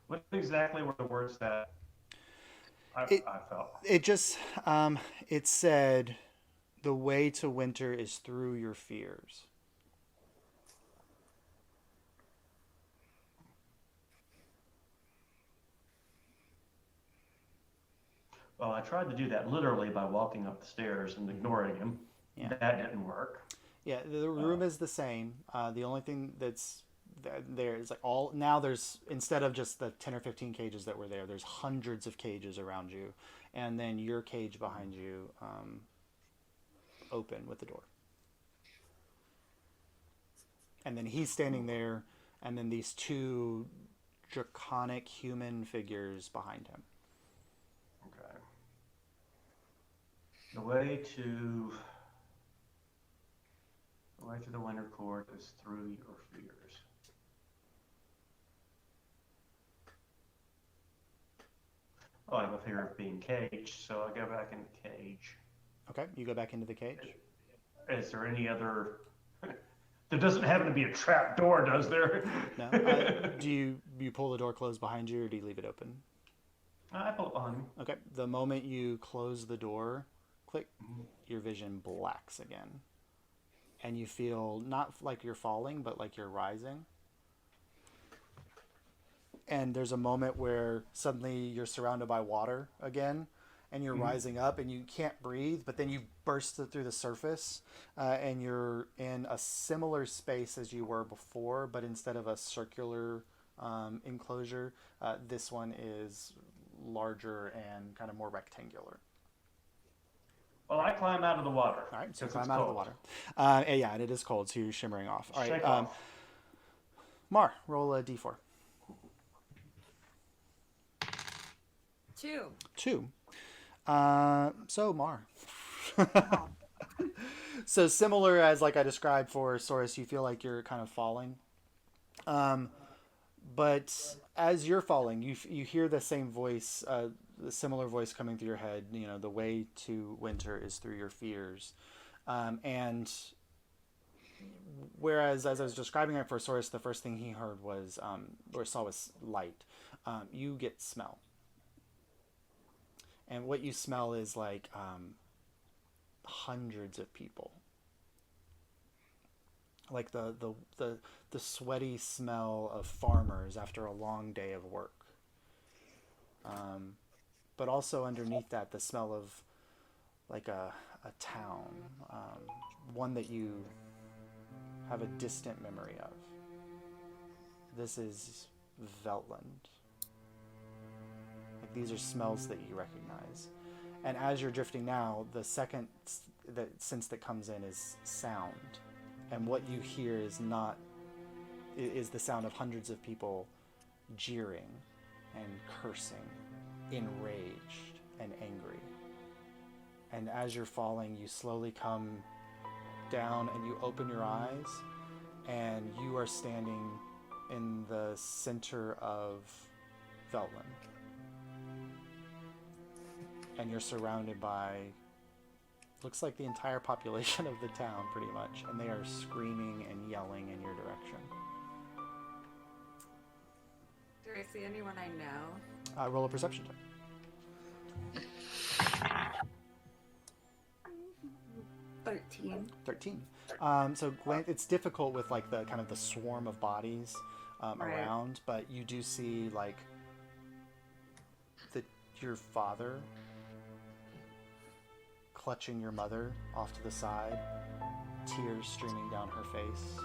What exactly were the words that I felt? It just, it said, the way to winter is through your fears. Well, I tried to do that literally by walking up the stairs and ignoring him. Yeah. That didn't work. Yeah, the room is the same. The only thing that's there is like there's, instead of just the 10 or 15 cages that were there's hundreds of cages around you, and then your cage behind you, open with the door. And then he's standing there, and then these two draconic human figures behind him. Okay. The way to the winter court is through your fears. Oh, I have a fear of being caged, so I go back in the cage. Okay, you go back into the cage. Is there any other? There doesn't happen to be a trap door, does there? No. Do you pull the door closed behind you, or do you leave it open? I pull it behind me. Okay. The moment you close the door, click, your vision blacks again. And you feel not like you're falling, but like you're rising. And there's a moment where suddenly you're surrounded by water again, and you're rising up, and you can't breathe, but then you burst through the surface, and you're in a similar space as you were before, but instead of a circular enclosure, this one is larger and kind of more rectangular. Well, I climb out of the water. All right, so climb out of the water. Yeah, and it is cold, so you're shimmering off. All right, Shake off. Mar, roll a d4. 2. 2. So Mar. So similar as like I described for Saurus, you feel like you're kind of falling. But as you're falling, you hear the same voice, the similar voice coming through your head. You know, the way to winter is through your fears. And whereas as I was describing it for Saurus, the first thing he heard was, or saw was light. You get smell. And what you smell is like hundreds of people. Like the sweaty smell of farmers after a long day of work. But also underneath that, the smell of like a town, one that you have a distant memory of. This is Veltland. Like these are smells that you recognize. And as you're drifting now, the second sense that comes in is sound. And what you hear is not is the sound of hundreds of people jeering and cursing, enraged and angry. And as you're falling, you slowly come down and you open your eyes, and you are standing in the center of Veltland. And you're surrounded by, looks like the entire population of the town, pretty much, and they are screaming and yelling in your direction. Do I see anyone I know? Roll a perception check. 13. So Gwen, it's difficult with like the kind of the swarm of bodies Right. around, but you do see like your father clutching your mother off to the side, tears streaming down her face.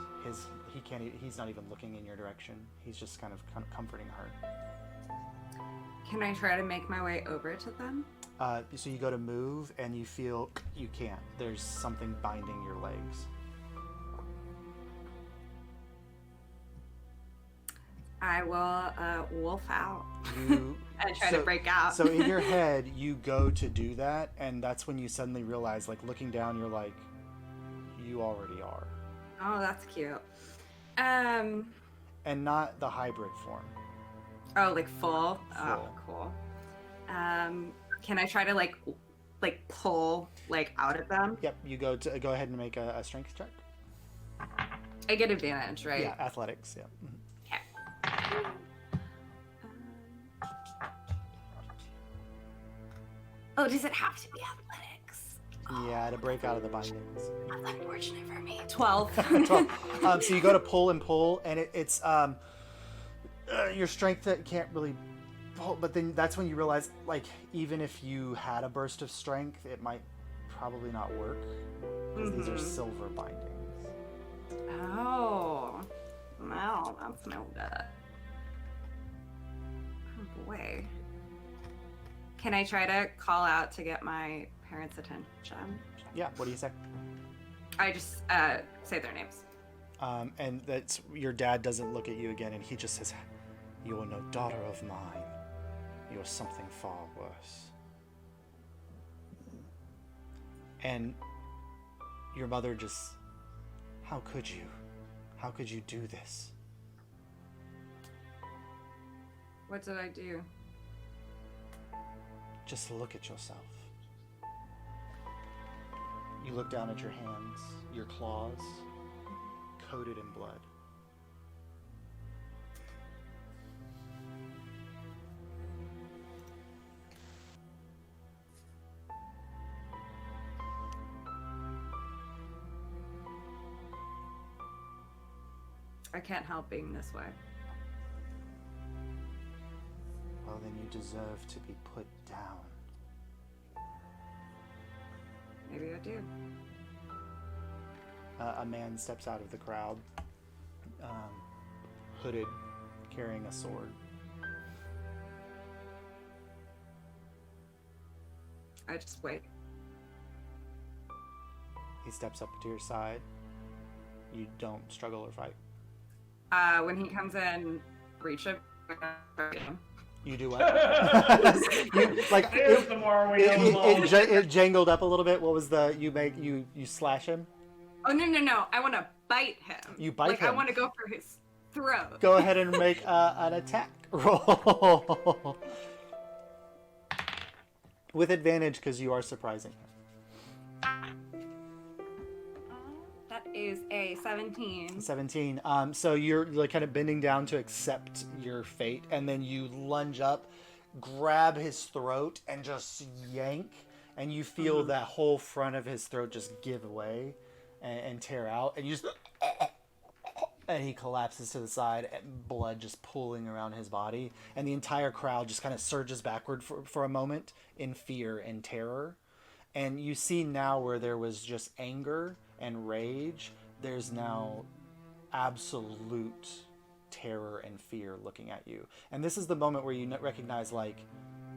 He's not even looking in your direction. He's just kind of comforting her. Can I try to make my way over to them? So you go to move and you feel you can't. There's something binding your legs. I will wolf out You and try to break out. So in your head, you go to do that, and that's when you suddenly realize, like looking down, you're like, you already are. Oh, that's cute. And not the hybrid form. Oh, like full? Oh, Full. cool. Can I try to like pull like out of them? Yep. You go ahead and make a strength check. I get advantage, right? Yeah, athletics. Yeah. Mhm. Oh, does it have to be athletics? Yeah, to break out of the bindings. That's unfortunate for me. 12. 12. So you go to pull, and it's your strength that can't really pull, but then that's when you realize, like, even if you had a burst of strength, it might probably not work, because these are silver bindings. Oh. Wow, that's no good. Oh boy. Can I try to call out to get my parents' attention? Yeah, what do you say? I just say their names. And that's, your dad doesn't look at you again, and he just says, "You are no daughter of mine. You are something far worse." And your mother just, how could you? How could you do this? What did I do? Just look at yourself. You look down at your hands, your claws, coated in blood. I can't help being this way. Well, then you deserve to be put down. Maybe I do. A man steps out of the crowd, hooded, carrying a sword. I just wait. He steps up to your side. You don't struggle or fight. When he comes in, reach him. You do what? You, like, There's the more we know. it jangled up a little bit. What was the, you slash him? Oh, no. I want to bite him. You bite him? I want to go for his throat. Go ahead and make an attack roll. With advantage, because you are surprising him. That is a 17. 17. So you're like kind of bending down to accept your fate, and then you lunge up, grab his throat, and just yank, and you feel that whole front of his throat just give away and tear out, and you just, and he collapses to the side, and blood just pooling around his body, and the entire crowd just kind of surges backward for a moment in fear and terror. And you see now where there was just anger and rage, there's now absolute terror and fear looking at you. And this is the moment where you recognize, like,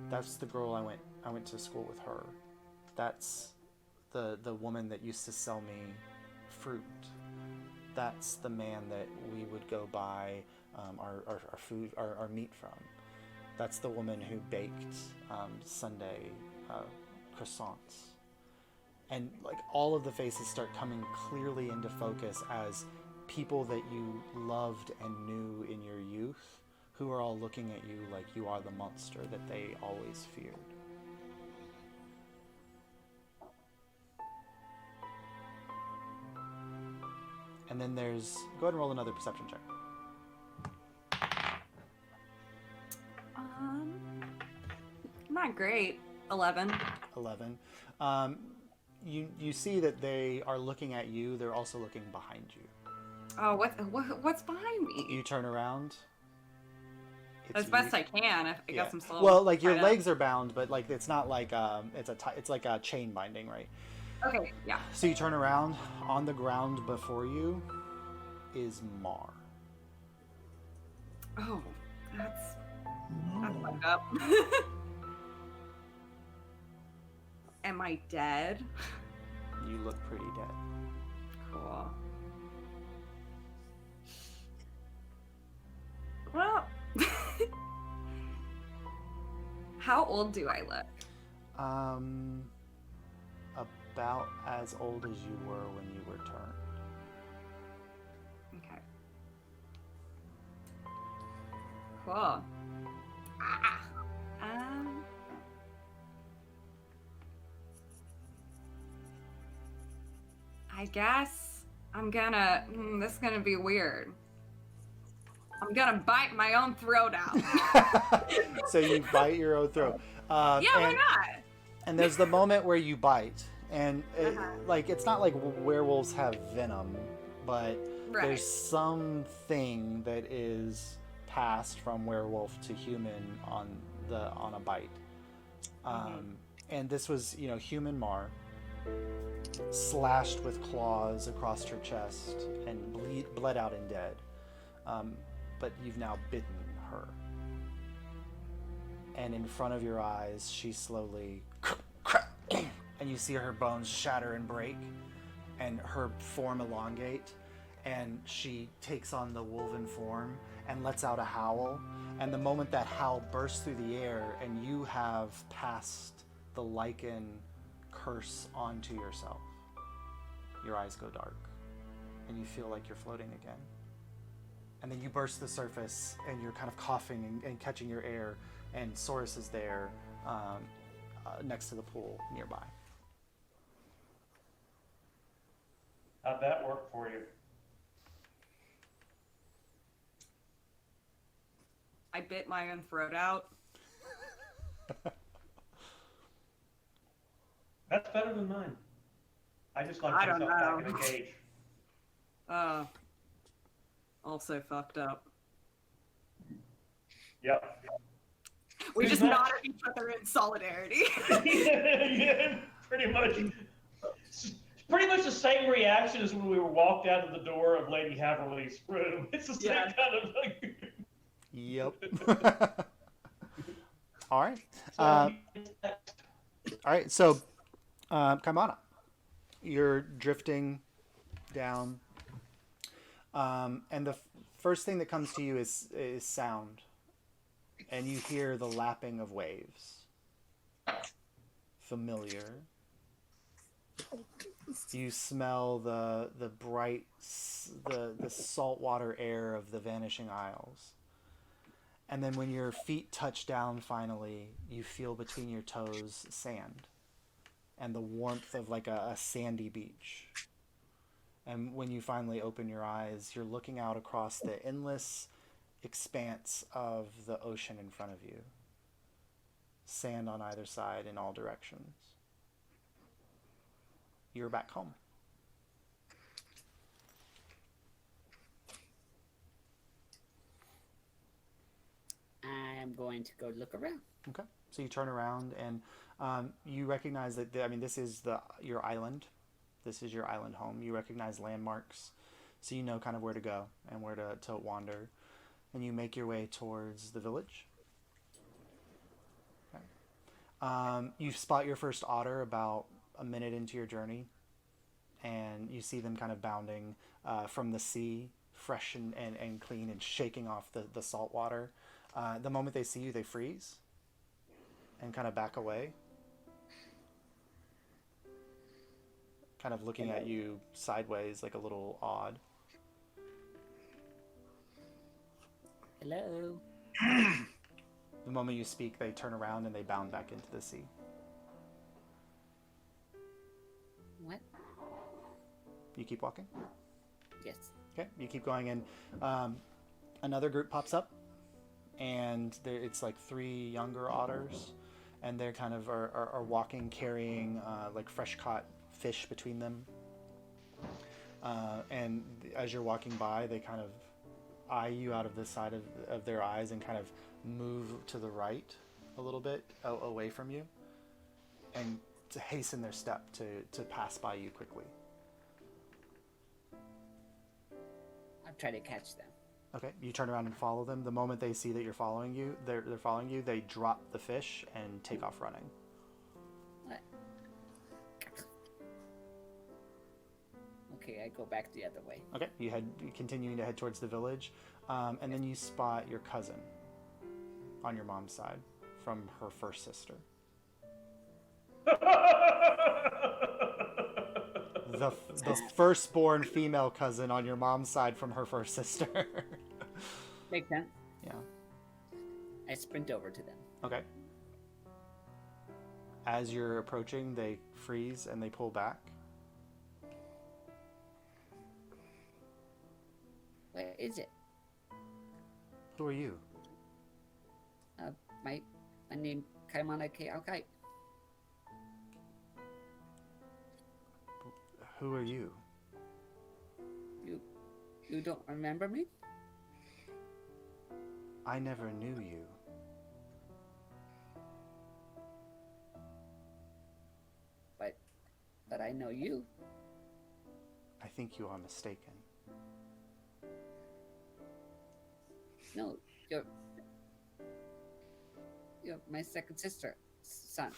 that's the girl I went to school with her. That's the woman that used to sell me fruit. That's the man that we would go buy our food, our meat from. That's the woman who baked Sunday croissants. And like all of the faces start coming clearly into focus as people that you loved and knew in your youth, who are all looking at you like you are the monster that they always feared. And then there's, go ahead and roll another perception check. Not great. 11. 11. You see that they are looking at you. They're also looking behind you. Oh, what's behind me? You turn around. As best I can. I guess I'm still. Well, like your legs are bound, but like it's not like it's like a chain binding, right? Okay. Yeah. So you turn around. On the ground before you is Mar. Oh, that's fucked up. Am I dead? You look pretty dead. Cool. Well, how old do I look? About as old as you were when you were turned. Okay. Cool. I guess I'm gonna. This is gonna be weird. I'm gonna bite my own throat out. So you bite your own throat. Yeah, why not? And there's the moment where you bite, and like it's not like werewolves have venom, but there's something that is passed from werewolf to human on a bite. And this was, human Mar, slashed with claws across her chest and bled out and dead. But you've now bitten her. And in front of your eyes, she slowly, and you see her bones shatter and break, and her form elongate, and she takes on the wolven form and lets out a howl. And the moment that howl bursts through the air, and you have passed the lichen curse onto yourself, your eyes go dark, and you feel like you're floating again. And then you burst the surface, and you're kind of coughing and catching your air, and Saurus is there next to the pool nearby. How'd that work for you? I bit my own throat out. That's better than mine. I just like I don't myself back know. in a cage. Also fucked up. Yep. We just nod at each other in solidarity. Yeah, pretty much. It's pretty much the same reaction as when we were walked out of the door of Lady Haverly's room. It's the same kind of thing. Yep. All right. All right. So, Kaimana, you're drifting down, and the first thing that comes to you is sound, and you hear the lapping of waves. Familiar. You smell the bright, the saltwater air of the Vanishing Isles. And then when your feet touch down finally, you feel between your toes sand and the warmth of like a sandy beach. And when you finally open your eyes, you're looking out across the endless expanse of the ocean in front of you. Sand on either side in all directions. You're back home. I'm going to go look around. Okay. So you turn around and you recognize that, this is your island. This is your island home. You recognize landmarks. So you know kind of where to go and where to wander. And you make your way towards the village. Okay. You spot your first otter about a minute into your journey. and you see them kind of bounding from the sea, fresh and clean, and shaking off the salt water. The moment they see you, they freeze and kind of back away, kind of looking at you sideways, like a little odd. Hello. The moment you speak, they turn around and they bound back into the sea. What? You keep walking? Yes. Okay, you keep going, and another group pops up, and it's like 3 younger otters, and they're kind of are walking, carrying like fresh caught fish between them. And as you're walking by, they kind of eye you out of the side of their eyes and kind of move to the right a little bit away from you, and to hasten their step to pass by you quickly. I'll try to catch them. Okay, you turn around and follow them. The moment they see that you're following you, they're following you. They drop the fish and take off running. What? Okay, I go back the other way. Okay, you continuing to head towards the village, and then you spot your cousin on your mom's side from her first sister. The firstborn female cousin on your mom's side from her first sister. Makes sense. Yeah. I sprint over to them. Okay. As you're approaching, they freeze and they pull back. Where is it? Who are you? My name Kaimana Keaukai. Who are you? You don't remember me? I never knew you. But I know you. I think you are mistaken. No, you're my second sister, son.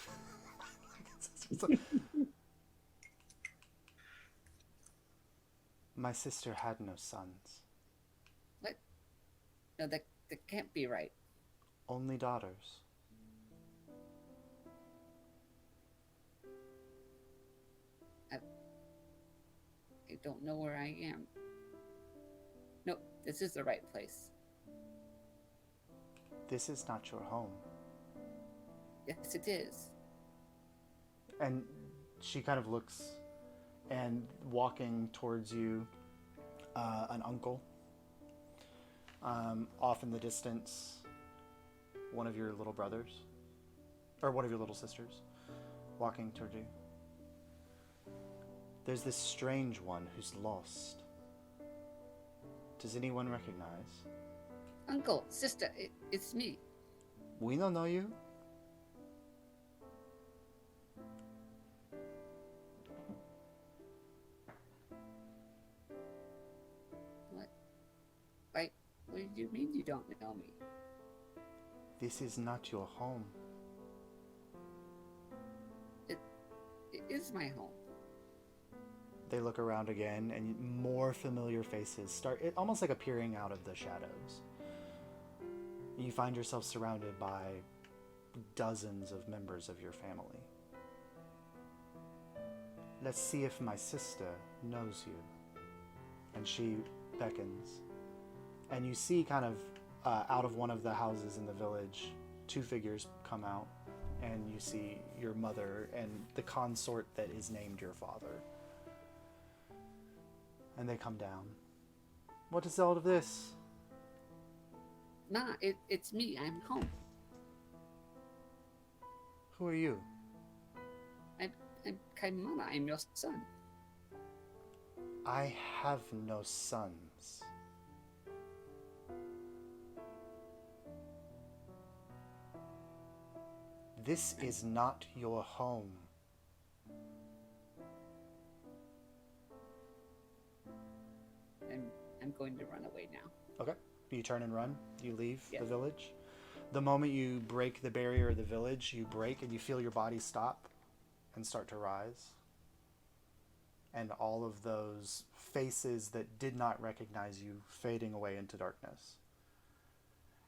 My sister had no sons. What? No, that can't be right. Only daughters. I don't know where I am. No, this is the right place. This is not your home. Yes, it is. And she kind of looks, and walking towards you, an uncle. Off in the distance, one of your little brothers, or one of your little sisters, walking toward you. There's this strange one who's lost. Does anyone recognize? Uncle, sister, it's me. We don't know you. What? What do you mean you don't know me? This is not your home. It is my home. They look around again, and more familiar faces start, almost like appearing out of the shadows. You find yourself surrounded by dozens of members of your family. Let's see if my sister knows you. And she beckons. And you see kind of out of one of the houses in the village, 2 figures come out, and you see your mother and the consort that is named your father. And they come down. What is all of this? Nah, it's me. I'm home. Who are you? I'm Kaimana. I'm your son. I have no sons. This is not your home. I'm going to run away now. Okay. You turn and run. You leave Yeah. the village. The moment you break the barrier of the village, you break and you feel your body stop and start to rise. and all of those faces that did not recognize you fading away into darkness.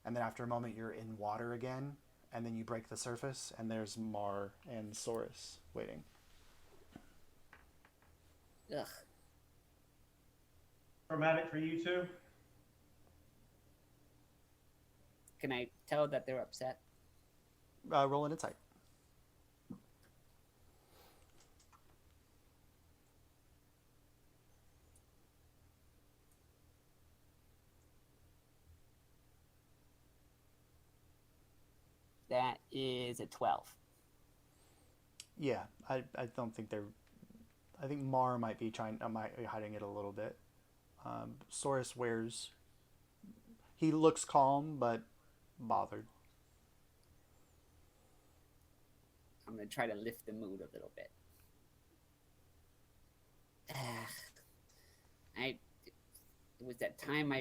And then after a moment, you're in water again, and then you break the surface, and there's Mar and Saurus waiting. Ugh. Traumatic for you two? Can I tell that they're upset? Roll an insight. That is a 12. Yeah, I don't think they're. I think Mar might be hiding it a little bit. Saurus wears. He looks calm, but bothered. I'm gonna try to lift the mood a little bit. It was that time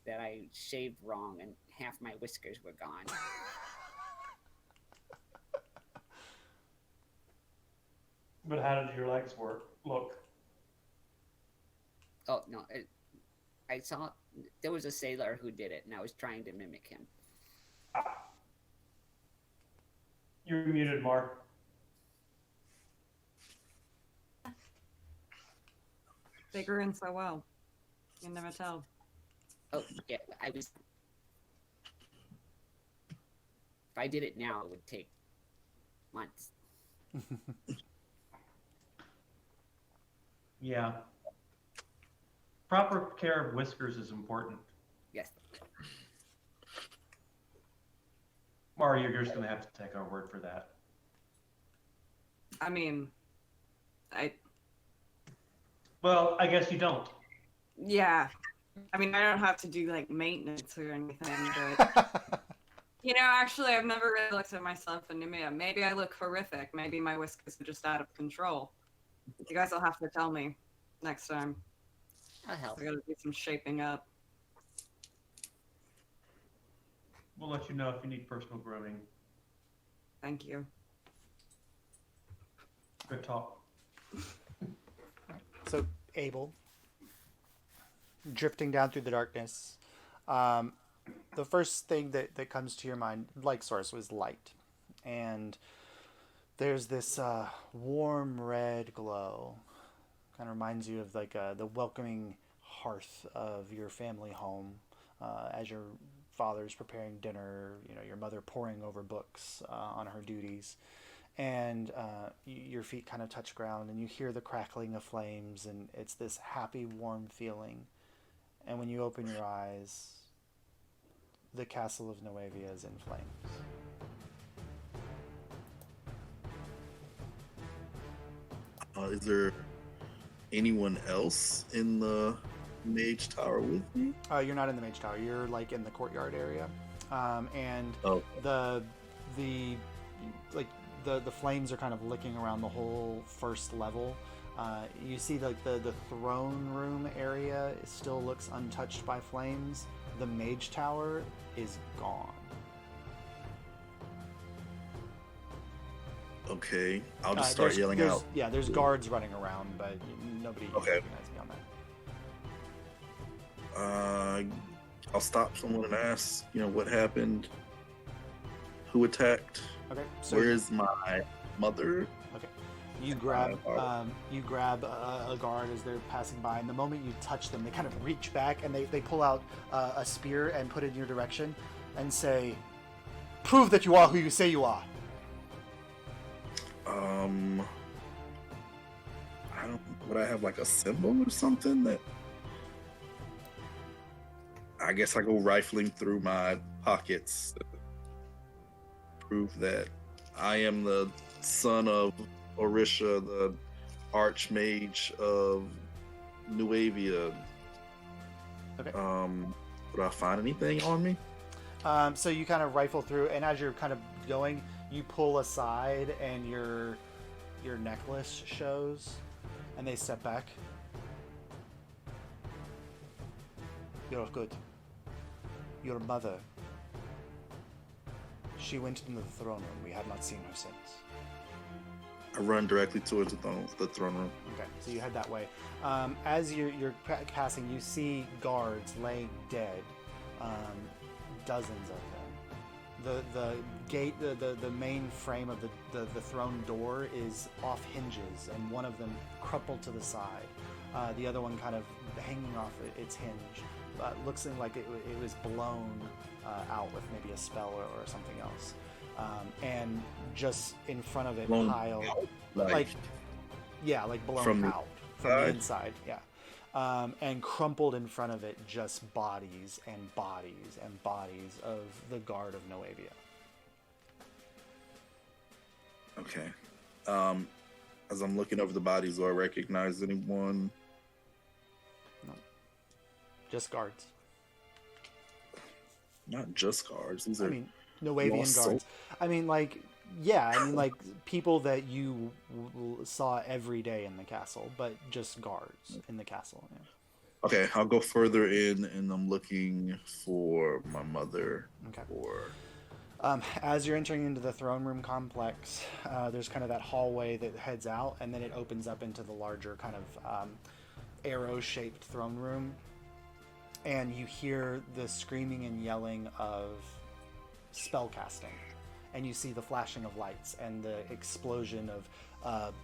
that I shaved wrong and half my whiskers were gone. But how did your legs look? Oh no, I saw there was a sailor who did it, and I was trying to mimic him. You're muted, Mark. Figure in so well. You can never tell. Oh yeah, I was. If I did it now, it would take months. Yeah. Proper care of whiskers is important. Yes. Mari, you're just going to have to take our word for that. I mean, Well, I guess you don't. yeah. I mean, I don't have to do like maintenance or anything, but actually, I've never really looked at myself in the mirror. Maybe I look horrific. Maybe my whiskers are just out of control. You guys will have to tell me next time. I'll help. I gotta do some shaping up. We'll let you know if you need personal grooming. Thank you. Good talk. So, Abel, drifting down through the darkness, the first thing that comes to your mind, like Saurus, was light. And there's this warm red glow. Kind of reminds you of like the welcoming hearth of your family home as your father's preparing dinner, your mother poring over books on her duties. And your feet kind of touch ground and you hear the crackling of flames, and it's this happy, warm feeling. And when you open your eyes, the castle of Nuevia is in flames. Is there anyone else in the Mage Tower with me? You're not in the Mage Tower. You're like in the courtyard area, and Oh. the flames are kind of licking around the whole first level. You see like the throne room area still looks untouched by flames. The Mage Tower is gone. Okay, I'll just start yelling out. Yeah, there's guards running around, but nobody Okay. recognizes me on that. I'll stop someone and ask, what happened? Who attacked? Okay, so Where is my mother? okay, you grab a guard as they're passing by, and the moment you touch them, they kind of reach back and they pull out a spear and put it in your direction and say, "Prove that you are who you say you are." Would I have like a symbol or something that? I guess I go rifling through my pockets to prove that I am the son of Orisha, the Archmage of Nuevia. Okay. Would I find anything on me? So you kind of rifle through, and as you're kind of going, you pull aside, and your necklace shows, and they step back. You're good. Your mother. She went into the throne room. We have not seen her since. I run directly towards the throne room. Okay, so you head that way. As you're passing, you see guards laying dead, dozens of them. The gate, the main frame of the throne door is off hinges, and one of them crumpled to the side. The other one kind of hanging off its hinge, looks like it was blown out with maybe a spell or something else. And just in front of it, Blown piled out? like blown from the out from the inside, yeah. And crumpled in front of it, just bodies and bodies and bodies of the guard of Noavia. Okay. As I'm looking over the bodies, do I recognize anyone? No. Just guards. Not just guards. These are. I mean, Noavian lost guards. I mean, like, yeah, I mean, like, people that you saw every day in the castle, but just guards in the castle. Yeah. Okay, I'll go further in, and I'm looking for my mother. Okay. Or As you're entering into the throne room complex, there's kind of that hallway that heads out, and then it opens up into the larger kind of arrow-shaped throne room. And you hear the screaming and yelling of spell casting, and you see the flashing of lights and the explosion of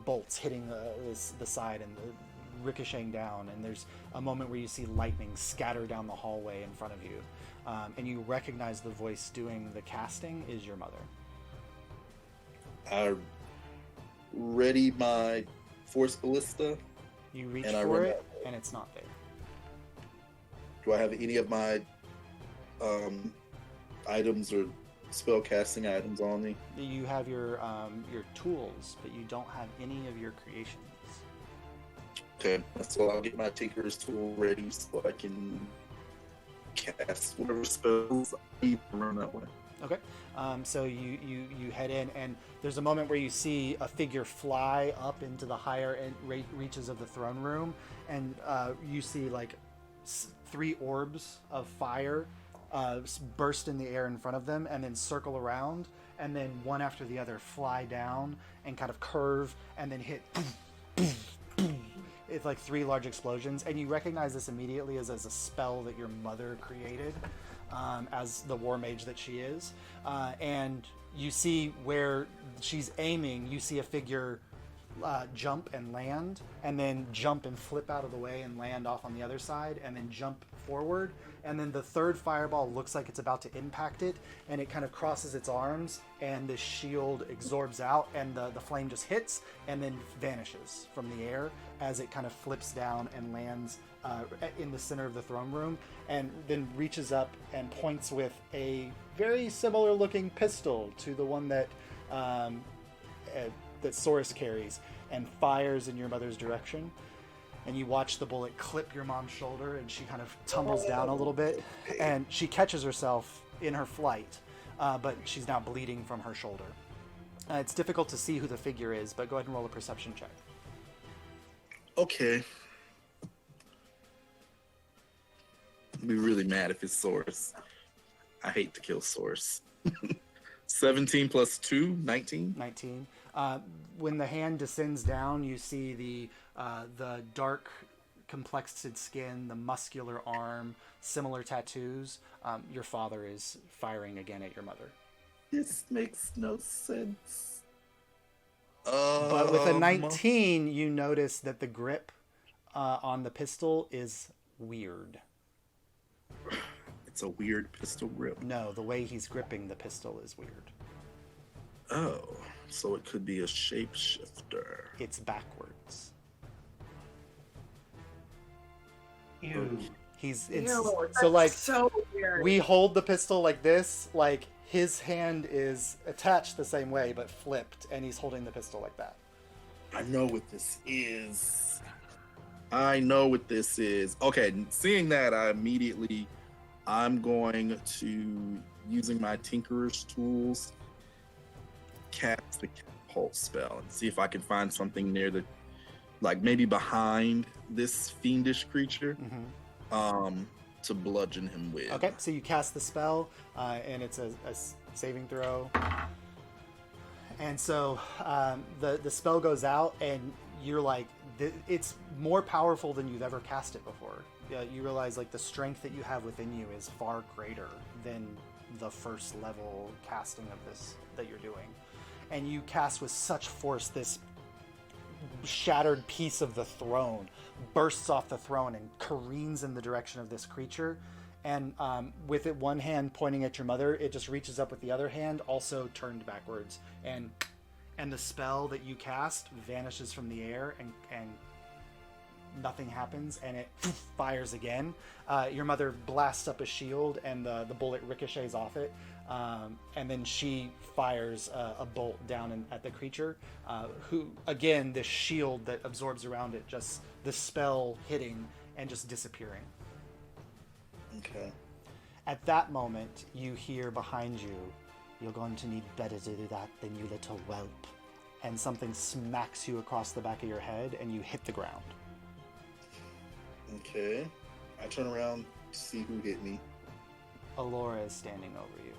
bolts hitting the side and the ricocheting down, and there's a moment where you see lightning scatter down the hallway in front of you, and you recognize the voice doing the casting is your mother. I ready my force ballista. You reach And I for run it, and it's not there. Do I have any of my items or spell casting items on me? You have your tools, but you don't have any of your creations. Okay, so I'll get my Tinker's tool ready so I can cast whatever spells I need to run that way. Okay, so you head in, and there's a moment where you see a figure fly up into the higher reaches of the throne room, and you see like 3 orbs of fire burst in the air in front of them, and then circle around, and then one after the other fly down and kind of curve, and then hit. It's like 3 large explosions, and you recognize this immediately as a spell that your mother created, as the war mage that she is. And you see where she's aiming, you see a figure jump and land, and then jump and flip out of the way and land off on the other side, and then jump forward, and then the third fireball looks like it's about to impact it, and it kind of crosses its arms, and the shield absorbs out, and the flame just hits and then vanishes from the air as it kind of flips down and lands in the center of the throne room, and then reaches up and points with a very similar looking pistol to the one that that Saurus carries, and fires in your mother's direction. And you watch the bullet clip your mom's shoulder, and she kind of tumbles down a little bit, and she catches herself in her flight, but she's now bleeding from her shoulder. It's difficult to see who the figure is, but go ahead and roll a perception check. Okay. I'd be really mad if it's Source. I hate to kill Source. 17 plus 2, 19. 19. When the hand descends down, you see the dark, complexed skin, the muscular arm, similar tattoos. Your father is firing again at your mother. This makes no sense. But with a 19, you notice that the grip on the pistol is weird. It's a weird pistol grip. No, the way he's gripping the pistol is weird. Oh, so it could be a shapeshifter. It's backwards. Ew. It's Ew, so like so weird. we hold the pistol like this, like his hand is attached the same way but flipped, and he's holding the pistol like that. I know what this is. Okay, seeing that, I'm going to, using my Tinkerer's tools, cast the catapult spell and see if I can find something near the, like maybe behind this fiendish creature, to bludgeon him with. Okay, so you cast the spell, and it's a saving throw. And so the spell goes out, and you're like, it's more powerful than you've ever cast it before. You realize like the strength that you have within you is far greater than the first level casting of this that you're doing. And you cast with such force, this shattered piece of the throne bursts off the throne and careens in the direction of this creature. And with it one hand pointing at your mother, it just reaches up with the other hand, also turned backwards, and the spell that you cast vanishes from the air, and nothing happens, and it fires again. Your mother blasts up a shield, and the bullet ricochets off it, and then she fires a bolt down at the creature, who, again, this shield that absorbs around it, just the spell hitting and just disappearing. Okay. At that moment, you hear behind you, "You're going to need better to do that than you little whelp." And something smacks you across the back of your head, and you hit the ground. Okay. I turn around to see who hit me. Alyria is standing over you.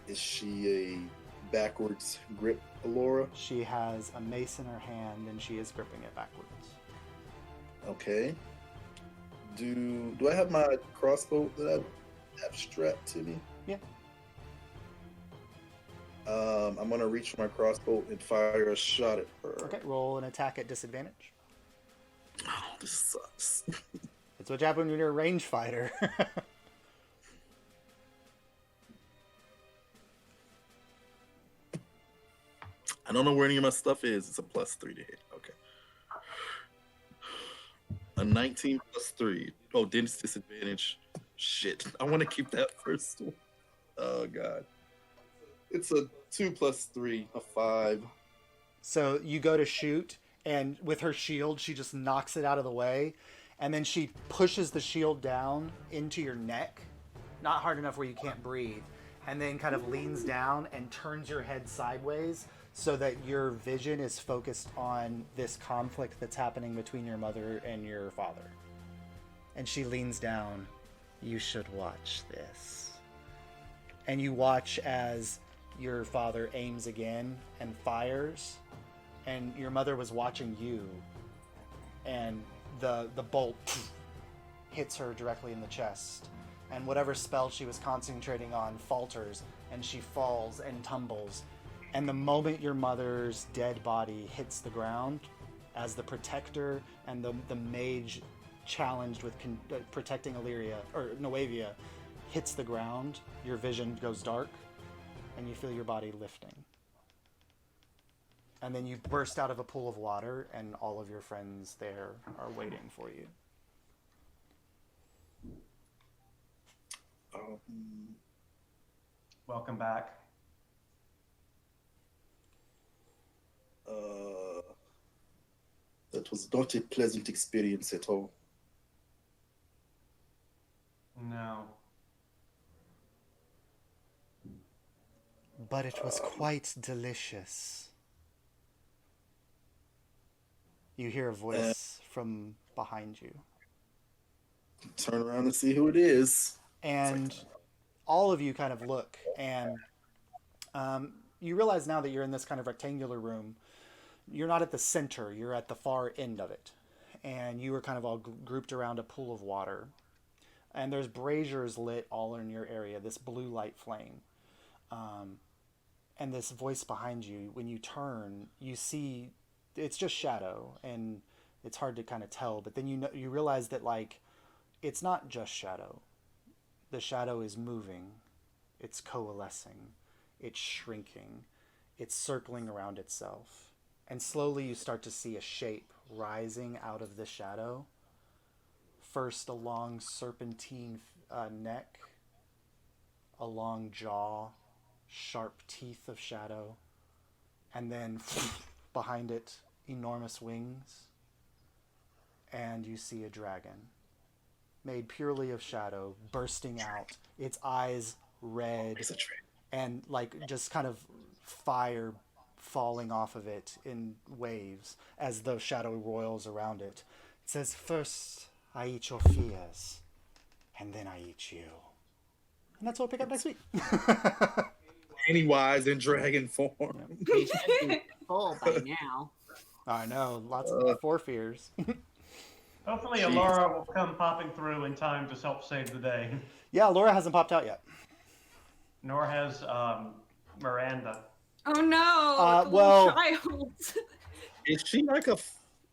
Is she a backwards grip, Alyria? She has a mace in her hand, and she is gripping it backwards. Okay. Do I have my crossbow that I have strapped to me? Yeah. I'm gonna reach for my crossbow and fire a shot at her. Okay, roll an attack at disadvantage. Oh, this sucks. It's what happens when you're a range fighter. I don't know where any of my stuff is. It's a +3 to hit. Okay. A 19 +3. Oh, then it's disadvantage. Shit. I want to keep that first one. Oh, God. It's a 2 +3, a 5. So you go to shoot, and with her shield, she just knocks it out of the way, and then she pushes the shield down into your neck, not hard enough where you can't breathe, and then kind of leans down and turns your head sideways so that your vision is focused on this conflict that's happening between your mother and your father. And she leans down. "You should watch this." And you watch as your father aims again and fires, and your mother was watching you, and the bolt hits her directly in the chest, and whatever spell she was concentrating on falters, and she falls and tumbles. And the moment your mother's dead body hits the ground, as the protector and the mage challenged with protecting Alyria, or Nuevia, hits the ground, your vision goes dark, and you feel your body lifting. And then you burst out of a pool of water, and all of your friends there are waiting for you. Welcome back. That was not a pleasant experience at all. No. But it was quite delicious. You hear a voice from behind you. Turn around and see who it is. And all of you kind of look, and you realize now that you're in this kind of rectangular room. You're not at the center, you're at the far end of it. And you were kind of all grouped around a pool of water. And there's braziers lit all in your area, this blue light flame. And this voice behind you, when you turn, you see it's just shadow, and it's hard to kind of tell. But then you realize that, like, it's not just shadow. The shadow is moving. It's coalescing. It's shrinking. It's circling around itself. And slowly you start to see a shape rising out of the shadow. First a long serpentine neck, a long jaw, sharp teeth of shadow, and then behind it, enormous wings. And you see a dragon, made purely of shadow, bursting out, its eyes red, and like just kind of fire falling off of it in waves as the shadow roils around it. It says, "First I eat your fears, and then I eat you." And that's what we'll pick up next week. Pennywise in dragon form. He should be full by now. I know, lots of four fears. Hopefully, Jeez. Alyria will come popping through in time to help save the day. Yeah, Laura hasn't popped out yet. Nor has Miranda. Oh no! The well- little child. Is she like a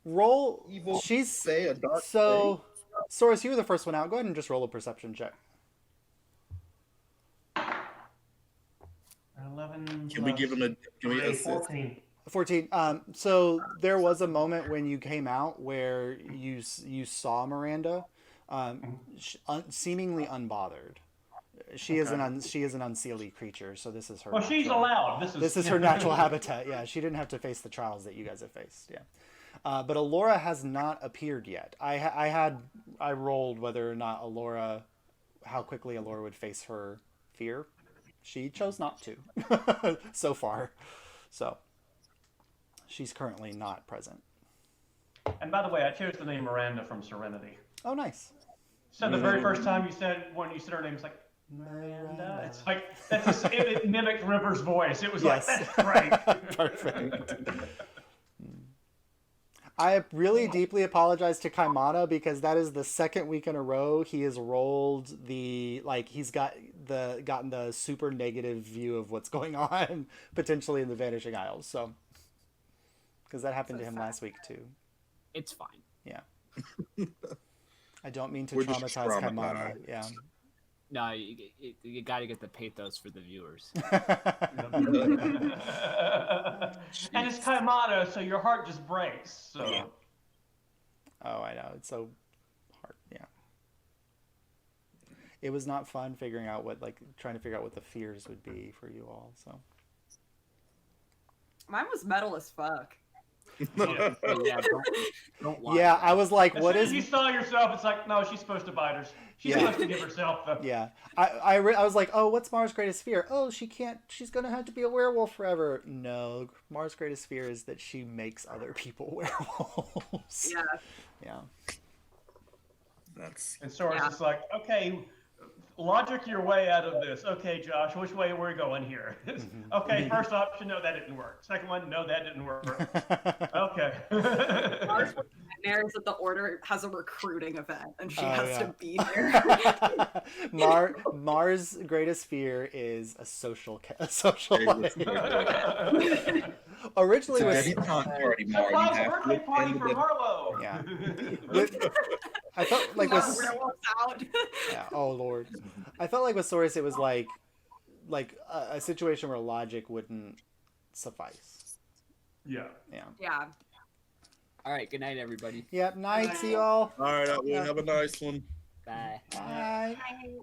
Roll. evil? She's Say a dark. so. Soros, you were the first one out. Go ahead and just roll a perception check. 11. Can we give him a? Can we assist? 14. 14. So there was a moment when you came out where you saw Miranda, seemingly unbothered. She is an unseelie creature, so this is her. Well, she's natural- allowed. This is her natural habitat. Yeah, she didn't have to face the trials that you guys have faced. Yeah, but Alyria has not appeared yet. I rolled whether or not how quickly Alyria would face her fear. She chose not to, so far. So she's currently not present. And by the way, I chose the name Miranda from Serenity. Oh, nice. So the very first time when you said her name, it's like Miranda. It's like it mimicked River's voice. It was Yes. like that's right. Perfect. I really deeply apologize to Kaimana because that is the second week in a row he has rolled he's gotten the super negative view of what's going on potentially in the Vanishing Isles. So because that happened to him last week too. It's fine. Yeah. I don't mean to We're just traumatize Kaimana. traumatized. Yeah. No, you got to get the pathos for the viewers. And it's Kaimana, so your heart just breaks. So. Yeah. Oh, I know. It's so hard. Yeah. It was not fun trying to figure out what the fears would be for you all. So. Mine was metal as fuck. Yeah. Yeah, don't lie. Yeah, I was like, As what soon is? as you saw yourself, it's like, no, she's supposed to bite her. She's Yeah. supposed to give herself the. Yeah, I was like, oh, what's Mars' greatest fear? Oh, she can't. She's gonna have to be a werewolf forever. No, Mars' greatest fear is that she makes other people werewolves. Yeah. Yeah. That's And Sora's Yeah. just like, okay, logic your way out of this. Okay, Josh, which way are we going here? Okay, first option, no, that didn't work. Second one, no, that didn't work. Okay. Mars was nightmares that the Order has a recruiting event and she Oh, has yeah. to be there. Mars' greatest fear is a social life. Originally So was every time party, Mar, you Surprise have birthday to party end for the Marlo. Yeah. I felt like Not with werewolves out. yeah, oh lord, I felt like with Soros it was like a situation where logic wouldn't suffice. Yeah. Yeah. Yeah. All right, good night, everybody. Yep. Night. See you all. All right, we'll have a nice one. Bye. Bye. Bye.